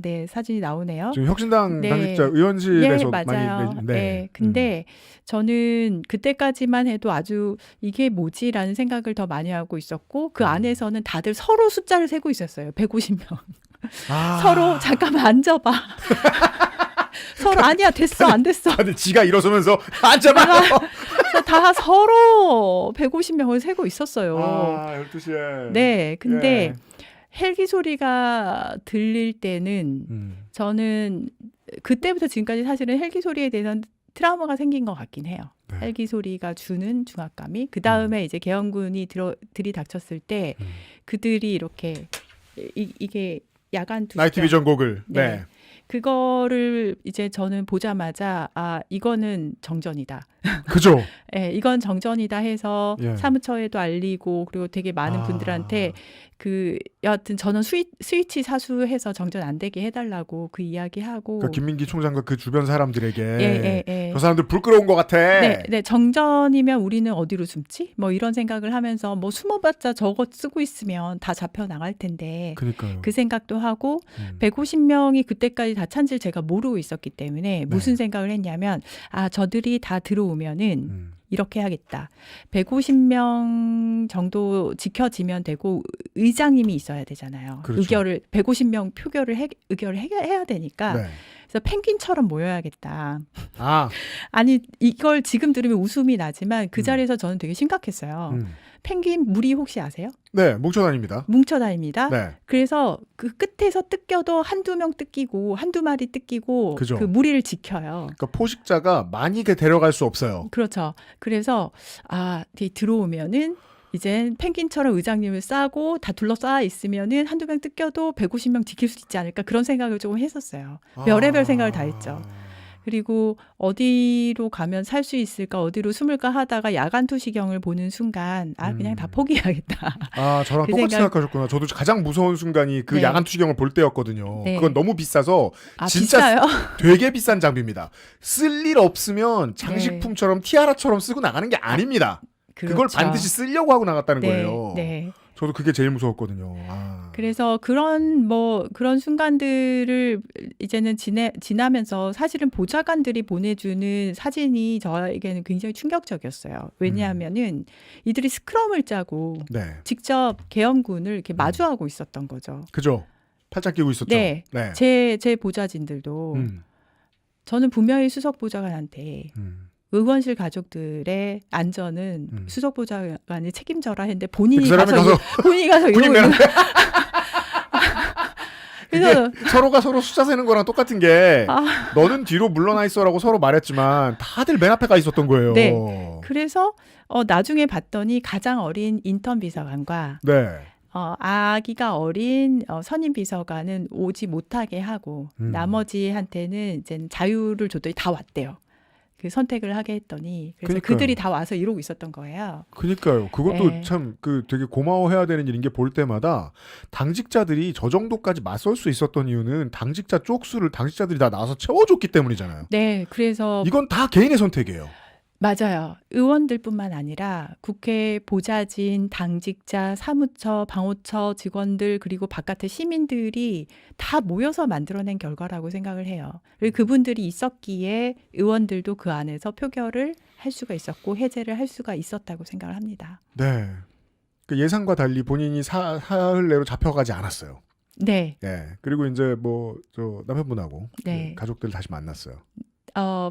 네, 사진이 나오네요. 지금 혁신당 네. 당직자 의원실에서 예, 맞아요. 많이 네. 근데 저는 그때까지만 해도 아주 이게 뭐지라는 생각을 더 많이 하고 있었고 그 안에서는 다들 서로 숫자를 세고 있었어요. 150명. 서로 잠깐만 앉아봐. 서로 아니야 됐어 안 됐어. 다들 지가 일어서면서 앉아봐요. 그래서 다 서로 150명을 세고 있었어요. 아, 12시에. 네, 근데 예. 헬기 소리가 들릴 때는 저는 그때부터 지금까지 사실은 헬기 소리에 대해서는 트라우마가 생긴 것 같긴 해요. 네. 헬기 소리가 주는 중압감이. 그 다음에 이제 계엄군이 들이닥쳤을 때 그들이 이렇게 이게 야간 투시경 나이트 비전 고글. 네. 네. 그거를 이제 저는 보자마자 아 이거는 정전이다. 그죠. 예, 이건 정전이다 해서 예. 사무처에도 알리고 그리고 되게 많은 분들한테 그 여하튼 저는 스위치 사수해서 정전 안 되게 해달라고 그 이야기하고 그러니까 김민기 총장과 그 주변 사람들에게 예. 저 사람들 부끄러운 것 같아. 네, 정전이면 우리는 어디로 숨지? 뭐 이런 생각을 하면서 뭐 숨어봤자 저거 쓰고 있으면 다 잡혀 나갈 텐데 그러니까요. 그 생각도 하고 150명이 그때까지 다 찬지를 제가 모르고 있었기 때문에 무슨 생각을 했냐면 아 저들이 다 들어오면은 이렇게 하겠다. 150명 정도 지켜지면 되고 의장님이 있어야 되잖아요. 그렇죠. 의결을 150명 의결을 해야 되니까 네. 그래서 펭귄처럼 모여야겠다. 아, 아니 이걸 지금 들으면 웃음이 나지만 그 자리에서 저는 되게 심각했어요. 펭귄 무리 혹시 아세요? 네, 뭉쳐다닙니다. 뭉쳐다닙니다. 네. 그래서 그 끝에서 뜯겨도 한두 명 뜯기고 한두 마리 뜯기고 그죠. 그 무리를 지켜요. 그러니까 포식자가 많이 데려갈 수 없어요. 그렇죠. 그래서 들어오면은 이제 펭귄처럼 의장님을 싸고 다 둘러싸 있으면은 한두 명 뜯겨도 150명 지킬 수 있지 않을까 그런 생각을 조금 했었어요. 별의별 생각을 다 했죠. 그리고 어디로 가면 살 수 있을까 어디로 숨을까 하다가 야간 투시경을 보는 순간 그냥 다 포기해야겠다. 아, 저랑 그 똑같이 생각- 생각하셨구나. 저도 가장 무서운 순간이 그 네. 야간 투시경을 볼 때였거든요. 네. 그건 너무 비싸서 진짜 비싸요? 되게 비싼 장비입니다. 쓸 일 없으면 장식품처럼 티아라처럼 쓰고 나가는 게 아닙니다. 그걸 그렇죠. 반드시 쓰려고 하고 나갔다는 네, 거예요. 네. 저도 그게 제일 무서웠거든요. 그래서 그런 순간들을 이제는 지나면서 사실은 보좌관들이 보내주는 사진이 저에게는 굉장히 충격적이었어요. 왜냐하면은 이들이 스크럼을 짜고 네. 직접 계엄군을 이렇게 마주하고 있었던 거죠. 그죠. 팔짱 끼고 있었죠. 네. 네. 제 보좌진들도 저는 분명히 수석 보좌관한테 의원실 가족들의 안전은 수석 보좌관이 책임져라 했는데 본인이 그 사람이 가서 이러고 본인 있는 그래서 서로가 서로 숫자 세는 거랑 똑같은 게 너는 뒤로 물러나 있어라고 서로 말했지만 다들 맨 앞에 가 있었던 거예요. 네. 그래서 나중에 봤더니 가장 어린 인턴 비서관과 네. 아기가 어린 선임 비서관은 오지 못하게 하고 나머지한테는 이제 자유를 줬더니 다 왔대요. 그 선택을 하게 했더니 그래서 그러니까요. 그들이 다 와서 이러고 있었던 거예요. 그러니까요. 그것도 네. 참 되게 고마워해야 되는 일인 게 볼 때마다 당직자들이 저 정도까지 맞설 수 있었던 이유는 당직자 쪽수를 당직자들이 다 나와서 채워줬기 때문이잖아요. 네, 그래서 이건 다 개인의 선택이에요. 맞아요. 의원들뿐만 아니라 국회 보좌진, 당직자, 사무처, 방호처 직원들 그리고 바깥의 시민들이 다 모여서 만들어낸 결과라고 생각을 해요. 그리고 그분들이 있었기에 의원들도 그 안에서 표결을 할 수가 있었고 해제를 할 수가 있었다고 생각을 합니다. 네. 그 예상과 달리 본인이 사흘 내로 잡혀가지 않았어요. 네. 예. 그리고 이제 저 남편분하고 네. 그 가족들 다시 만났어요.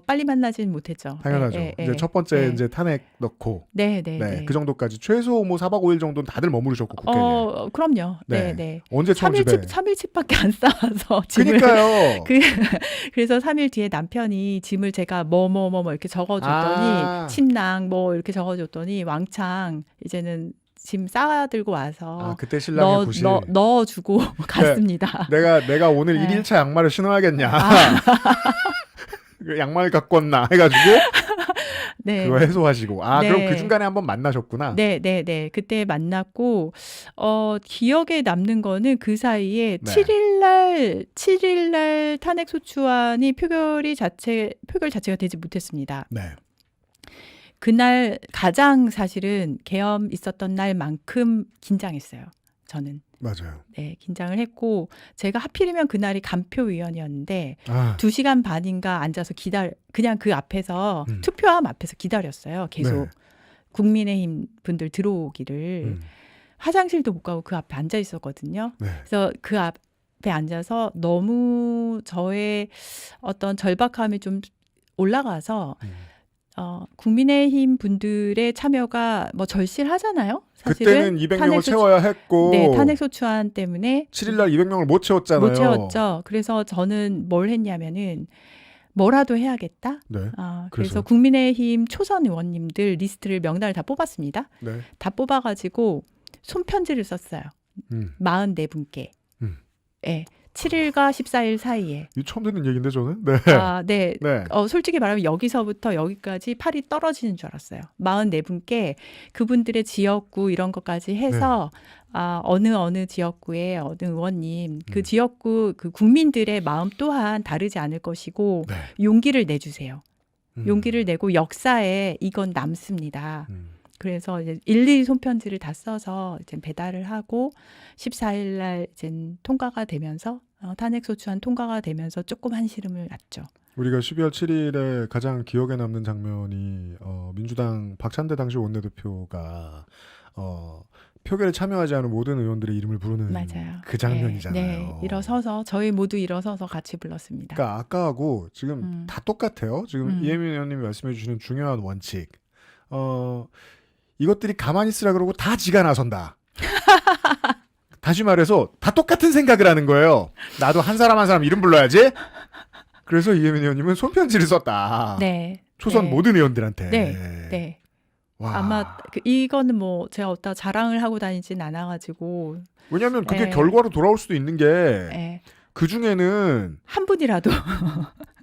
빨리 만나진 못했죠. 당연하죠. 네, 이제 첫 번째 네. 이제 탄핵 넣고 네. 그 정도까지 최소 4박 5일 정도는 다들 머무르셨고 국회에. 그럼요. 네. 네. 언제 처음 집에? 3일치밖에 안 싸워서 짐을 그러니까요. 그래서 3일 뒤에 남편이 짐을 제가 뭐 이렇게 적어줬더니 침낭 뭐 이렇게 적어줬더니 왕창 이제는 짐 싸들고 와서 그때 신랑의 구실. 넣어주고 갔습니다. 내가 오늘 네. 1일차 양말을 신어야겠냐. 그 양말 갖고 왔나 해가지고 네. 그거 해소하시고 네. 그럼 그 중간에 한번 만나셨구나. 네. 그때 만났고 기억에 남는 거는 그 사이에 네. 7일날 탄핵 소추안이 표결 자체가 되지 못했습니다. 네. 그날 가장 사실은 계엄 있었던 날만큼 긴장했어요. 저는. 맞아요. 네, 긴장을 했고 제가 하필이면 그날이 간표위원이었는데 2시간 2시간 반인가 앉아서 그냥 그 앞에서 투표함 앞에서 기다렸어요. 계속 네. 국민의힘 분들 들어오기를 화장실도 못 가고 그 앞에 앉아 있었거든요. 네. 그래서 그 앞에 앉아서 너무 저의 어떤 절박함이 좀 올라가서 국민의힘 분들의 참여가 뭐 절실하잖아요. 사실은 그때는 200명을 채워야 했고 네, 탄핵소추안 때문에 7일날 200명을 못 채웠잖아요. 못 채웠죠. 그래서 저는 뭘 했냐면은 뭐라도 해야겠다. 네. 그래서 그래서요? 국민의힘 초선 의원님들 리스트를 명단을 다 뽑았습니다. 네. 다 뽑아가지고 손편지를 썼어요. 44분께. 네. 7일과 14일 사이에. 이 처음 듣는 얘기인데 저는. 네. 네. 네. 솔직히 말하면 여기서부터 여기까지 팔이 떨어지는 줄 알았어요. 44분께 그분들의 지역구 이런 것까지 해서 어느 지역구에 어느 의원님 그 지역구 그 국민들의 마음 또한 다르지 않을 것이고 네. 용기를 내주세요. 용기를 내고 역사에 이건 남습니다. 그래서 이제 일일이 손편지를 다 써서 이제 배달을 하고 14일 날 이제 통과가 되면서 탄핵소추안 통과가 되면서 조금 한시름을 놨죠. 우리가 12월 7일에 가장 기억에 남는 장면이 민주당 박찬대 당시 원내대표가 표결에 참여하지 않은 모든 의원들의 이름을 부르는 맞아요. 그 장면이잖아요. 네, 일어서서 저희 모두 일어서서 같이 불렀습니다. 그러니까 아까하고 지금 다 똑같아요. 지금 이혜민 의원님이 말씀해 주시는 중요한 원칙. 이것들이 가만히 있으라 그러고 다 지가 나선다. 다시 말해서 다 똑같은 생각을 하는 거예요. 나도 한 사람 한 사람 이름 불러야지. 그래서 이혜민 의원님은 손편지를 썼다. 네. 초선 네. 모든 의원들한테. 네. 네. 와. 아마 이거는 뭐 제가 어디다 자랑을 하고 다니진 않아가지고. 왜냐하면 그게 네. 결과로 돌아올 수도 있는 게 네. 그 중에는 한 분이라도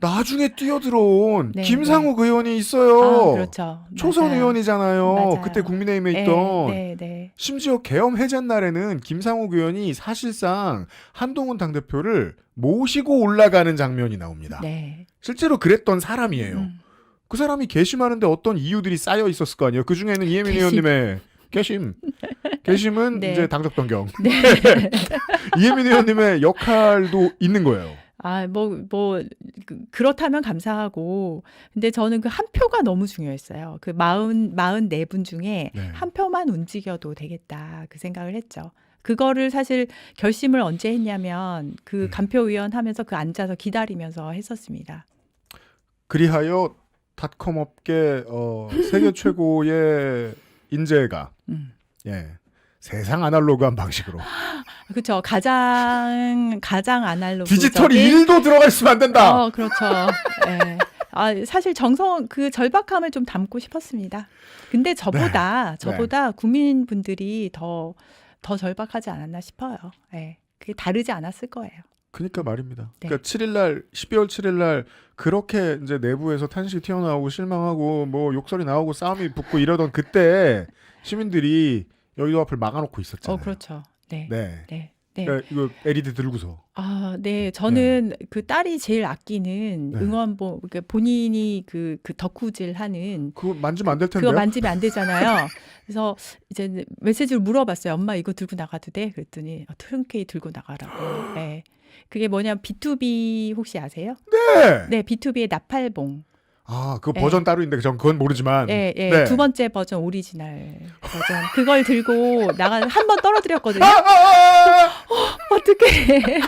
나중에 뛰어들어온 네, 김상욱 의원이 있어요. 그렇죠. 초선 맞아요. 의원이잖아요. 맞아요. 그때 국민의힘에 네, 있던. 네. 심지어 계엄 해제 날에는 김상욱 의원이 사실상 한동훈 당대표를 모시고 올라가는 장면이 나옵니다. 네. 실제로 그랬던 사람이에요. 그 사람이 개심하는데 어떤 이유들이 쌓여 있었을 거 아니에요. 그 중에는 이혜민 의원님의 개심은 네. 이제 당적 변경. 네. 이혜민 의원님의 역할도 있는 거예요. 그렇다면 감사하고. 근데 저는 그 한 표가 너무 중요했어요. 그 44분 중에 네. 한 표만 움직여도 되겠다. 그 생각을 했죠. 그거를 사실 결심을 언제 했냐면 그 간표위원 하면서 그 앉아서 기다리면서 했었습니다. 그리하여 닷컴 업계 세계 최고의 인재가 세상 아날로그한 방식으로 그렇죠. 가장 아날로그 디지털이 1도 들어가 있으면 안 된다. 그렇죠. 네. 사실 그 절박함을 좀 담고 싶었습니다. 근데 저보다 국민분들이 더 절박하지 않았나 싶어요. 네. 그게 다르지 않았을 거예요. 그러니까 말입니다. 네. 그러니까 12월 7일 날 그렇게 이제 내부에서 탄식이 튀어나오고 실망하고 뭐 욕설이 나오고 싸움이 붙고 이러던 그때 시민들이 여의도 앞을 막아놓고 있었잖아요. 그렇죠. 네. 그러니까 이거 LED 들고서. 네. 저는 그 딸이 제일 아끼는 응원봉, 그러니까 본인이 그 덕후질하는 그거 만지면 안 될 텐데요. 그거 만지면 안 되잖아요. 그래서 이제 메시지를 물어봤어요. 엄마 이거 들고 나가도 돼? 그랬더니 흔쾌히 들고 나가라고. 네. 그게 뭐냐면 B2B 혹시 아세요? 네. B2B의 나팔봉. 그거 버전 따로 있는데 전 그건 모르지만. 네. 두 번째 버전 오리지널 버전. 그걸 들고 한 번 떨어뜨렸거든요. 어떡해.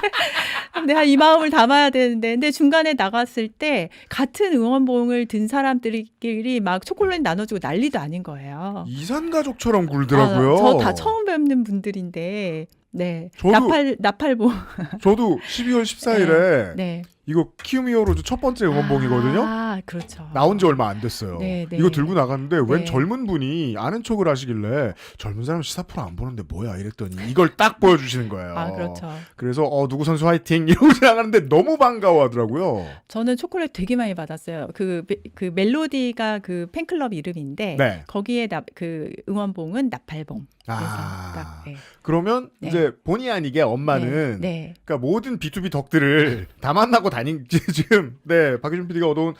내가 이 마음을 담아야 되는데. 근데 중간에 나갔을 때 같은 응원봉을 든 사람들끼리 막 초콜릿 나눠주고 난리도 아닌 거예요. 이산가족처럼 굴더라고요. 저 다 처음 뵙는 분들인데. 네. 나팔봉. 저도 12월 14일에 네. 이거 키움히어로즈 첫 번째 응원봉이거든요. 그렇죠. 나온 지 얼마 안 됐어요. 네. 이거 들고 나갔는데 웬 네. 젊은 분이 아는 척을 하시길래 젊은 사람 시사 프로 안 보는데 뭐야 이랬더니 이걸 딱 보여주시는 거예요. 그렇죠. 그래서 누구 선수 화이팅 이러고 지나가는데 너무 반가워하더라고요. 저는 초콜릿 되게 많이 받았어요. 그 멜로디가 그 팬클럽 이름인데 거기에 그 응원봉은 나팔봉. 그러면 이제 본의 아니게 엄마는 그러니까 모든 B2B 덕들을 다 만나고 지금 박유준 PD가 얻어온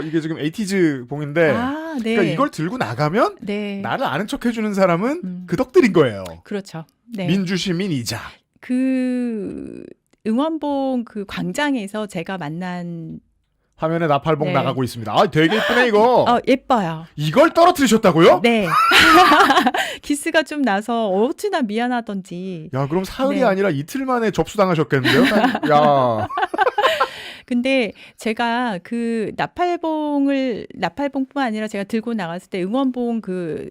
이게 지금 에이티즈 봉인데 그러니까 이걸 들고 나가면 나를 아는 척 해주는 사람은 그 덕들인 거예요. 그렇죠. 민주시민이자 그 응원봉 그 광장에서 제가 만난 화면에 나팔봉 네. 나가고 있습니다. 아, 되게 이쁘네 이거. 예뻐요. 이걸 떨어뜨리셨다고요? 네. 기스가 좀 나서 어찌나 미안하던지. 야, 그럼 사흘이 네. 아니라 이틀 만에 접수당하셨겠는데요? 야. 근데 제가 그 나팔봉뿐만 아니라 제가 들고 나갔을 때 응원봉 그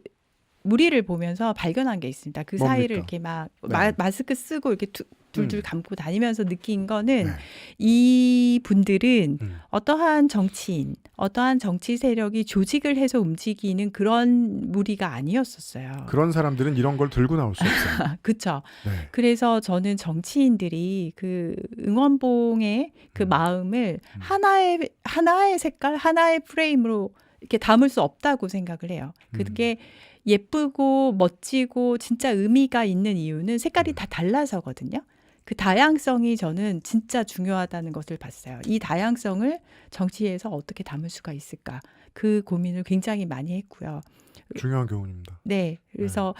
무리를 보면서 발견한 게 있습니다. 그 뭡니까? 사이를 이렇게 막 네. 마스크 쓰고 이렇게 둘둘 감고 다니면서 느낀 거는 네. 이 분들은 어떠한 정치인, 어떠한 정치 세력이 조직을 해서 움직이는 그런 무리가 아니었었어요. 그런 사람들은 이런 걸 들고 나올 수 없어요. 그렇죠. 네. 그래서 저는 정치인들이 그 응원봉의 그 마음을 하나의 색깔, 하나의 프레임으로 이렇게 담을 수 없다고 생각을 해요. 그게 예쁘고 멋지고 진짜 의미가 있는 이유는 색깔이 다 달라서거든요. 그 다양성이 저는 진짜 중요하다는 것을 봤어요. 이 다양성을 정치에서 어떻게 담을 수가 있을까? 그 고민을 굉장히 많이 했고요. 중요한 교훈입니다. 네. 그래서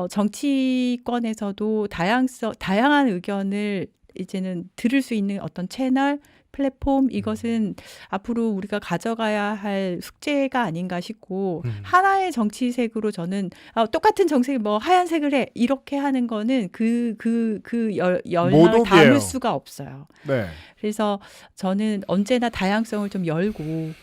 정치권에서도 다양한 의견을 이제는 들을 수 있는 어떤 채널, 플랫폼 이것은 앞으로 우리가 가져가야 할 숙제가 아닌가 싶고 하나의 정치색으로 저는 똑같은 정색 뭐 하얀색을 해 이렇게 하는 거는 그 열망을 담을 수가 없어요. 네. 그래서 저는 언제나 다양성을 좀 열고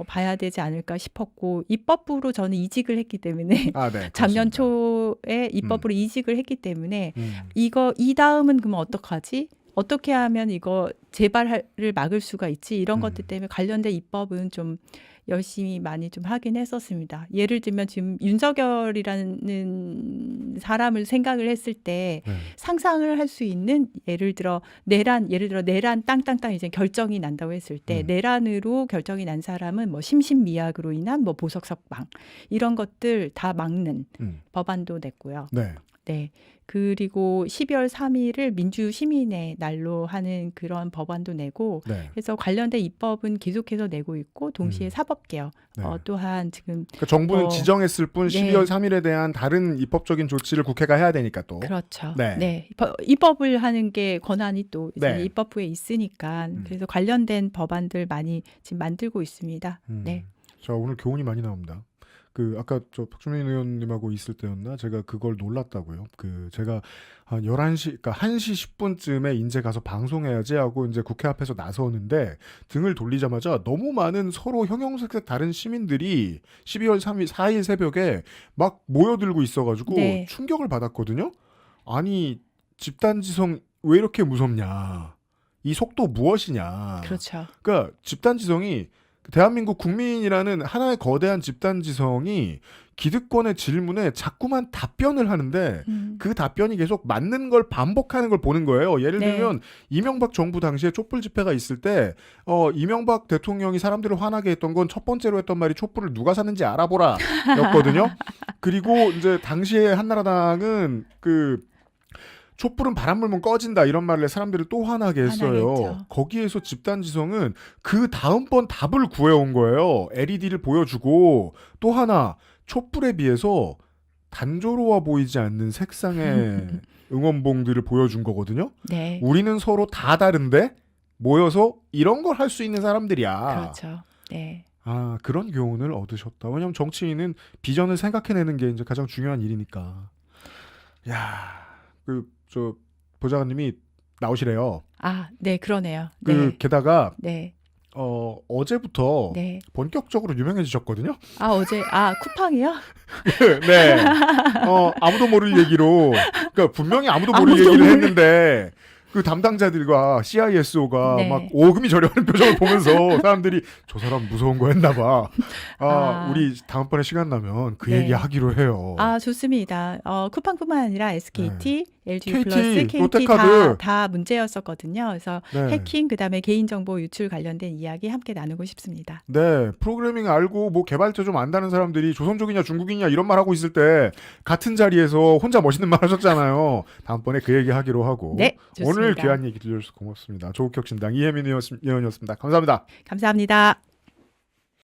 봐야 되지 않을까 싶었고 입법부로 저는 이직을 했기 때문에 네, 작년 초에 입법부로 이직을 했기 때문에 이 다음은 그러면 어떡하지? 어떻게 하면 이거 재발을 막을 수가 있지? 이런 것들 때문에 관련된 입법은 좀 열심히 많이 좀 하긴 했었습니다. 예를 들면 지금 윤석열이라는 사람을 생각을 했을 때 상상을 할 수 있는 예를 들어 내란 땅땅땅 이제 결정이 난다고 했을 때 내란으로 결정이 난 사람은 뭐 심신미약으로 인한 뭐 보석 석방 이런 것들 다 막는 법안도 냈고요. 네. 네. 그리고 12월 3일을 민주시민의 날로 하는 그런 법안도 내고 그래서 관련된 입법은 계속해서 내고 있고 동시에 사법개혁 또한 지금 그러니까 정부는 지정했을 뿐 12월 3일에 대한 다른 입법적인 조치를 국회가 해야 되니까 또 그렇죠. 네. 입법을 하는 게 권한이 또 이제 네. 입법부에 있으니까 그래서 관련된 법안들 많이 지금 만들고 있습니다. 네. 자, 오늘 교훈이 많이 나옵니다. 아까 박주민 의원님하고 있을 때였나? 제가 그걸 놀랐다고요. 제가 한 11시, 그러니까 1시 10분쯤에 이제 가서 방송해야지 하고 이제 국회 앞에서 나서는데 등을 돌리자마자 너무 많은 서로 형형색색 다른 시민들이 12월 4일 새벽에 막 모여들고 있어가지고 충격을 받았거든요. 아니, 집단지성 왜 이렇게 무섭냐. 이 속도 무엇이냐. 그렇죠. 그러니까 집단지성이 대한민국 국민이라는 하나의 거대한 집단지성이 기득권의 질문에 자꾸만 답변을 하는데 그 답변이 계속 맞는 걸 반복하는 걸 보는 거예요. 예를 들면 이명박 정부 당시에 촛불 집회가 있을 때 이명박 대통령이 사람들을 화나게 했던 건 첫 번째로 했던 말이 촛불을 누가 샀는지 알아보라 였거든요. 그리고 이제 당시에 한나라당은 촛불은 바람 불면 꺼진다 이런 말을 사람들을 또 화나게 했어요. 화나겠죠. 거기에서 집단지성은 그 다음번 답을 구해온 거예요. LED를 보여주고 또 하나 촛불에 비해서 단조로워 보이지 않는 색상의 응원봉들을 보여준 거거든요. 네. 우리는 서로 다 다른데 모여서 이런 걸 할 수 있는 사람들이야. 그렇죠. 네. 그런 교훈을 얻으셨다. 왜냐하면 정치인은 비전을 생각해내는 게 이제 가장 중요한 일이니까. 야, 보좌관님이 나오시래요. 네, 그러네요. 게다가 어제부터 네. 본격적으로 유명해지셨거든요. 어제 쿠팡이요? 네. 아무도 모를 얘기로. 그러니까 분명히 아무도 모를 얘기를 했는데 그 담당자들과 CISO가 막 오금이 저려하는 표정을 보면서 사람들이 저 사람 무서운 거 했나 봐. 우리 다음번에 시간 나면 그 얘기 하기로 해요. 좋습니다. 쿠팡뿐만 아니라 SKT, LG KT, 플러스, KT 롯데카드. 다 문제였었거든요. 그래서 해킹 그다음에 개인정보 유출 관련된 이야기 함께 나누고 싶습니다. 네, 프로그래밍 알고 뭐 개발자 좀 안다는 사람들이 조선족이냐 중국이냐 이런 말 하고 있을 때 같은 자리에서 혼자 멋있는 말 하셨잖아요. 다음번에 그 얘기 하기로 하고. 네, 좋습니다. 오늘 귀한 얘기 들려주셔서 고맙습니다. 조국혁신당 이혜민 의원이었습니다. 감사합니다. 감사합니다.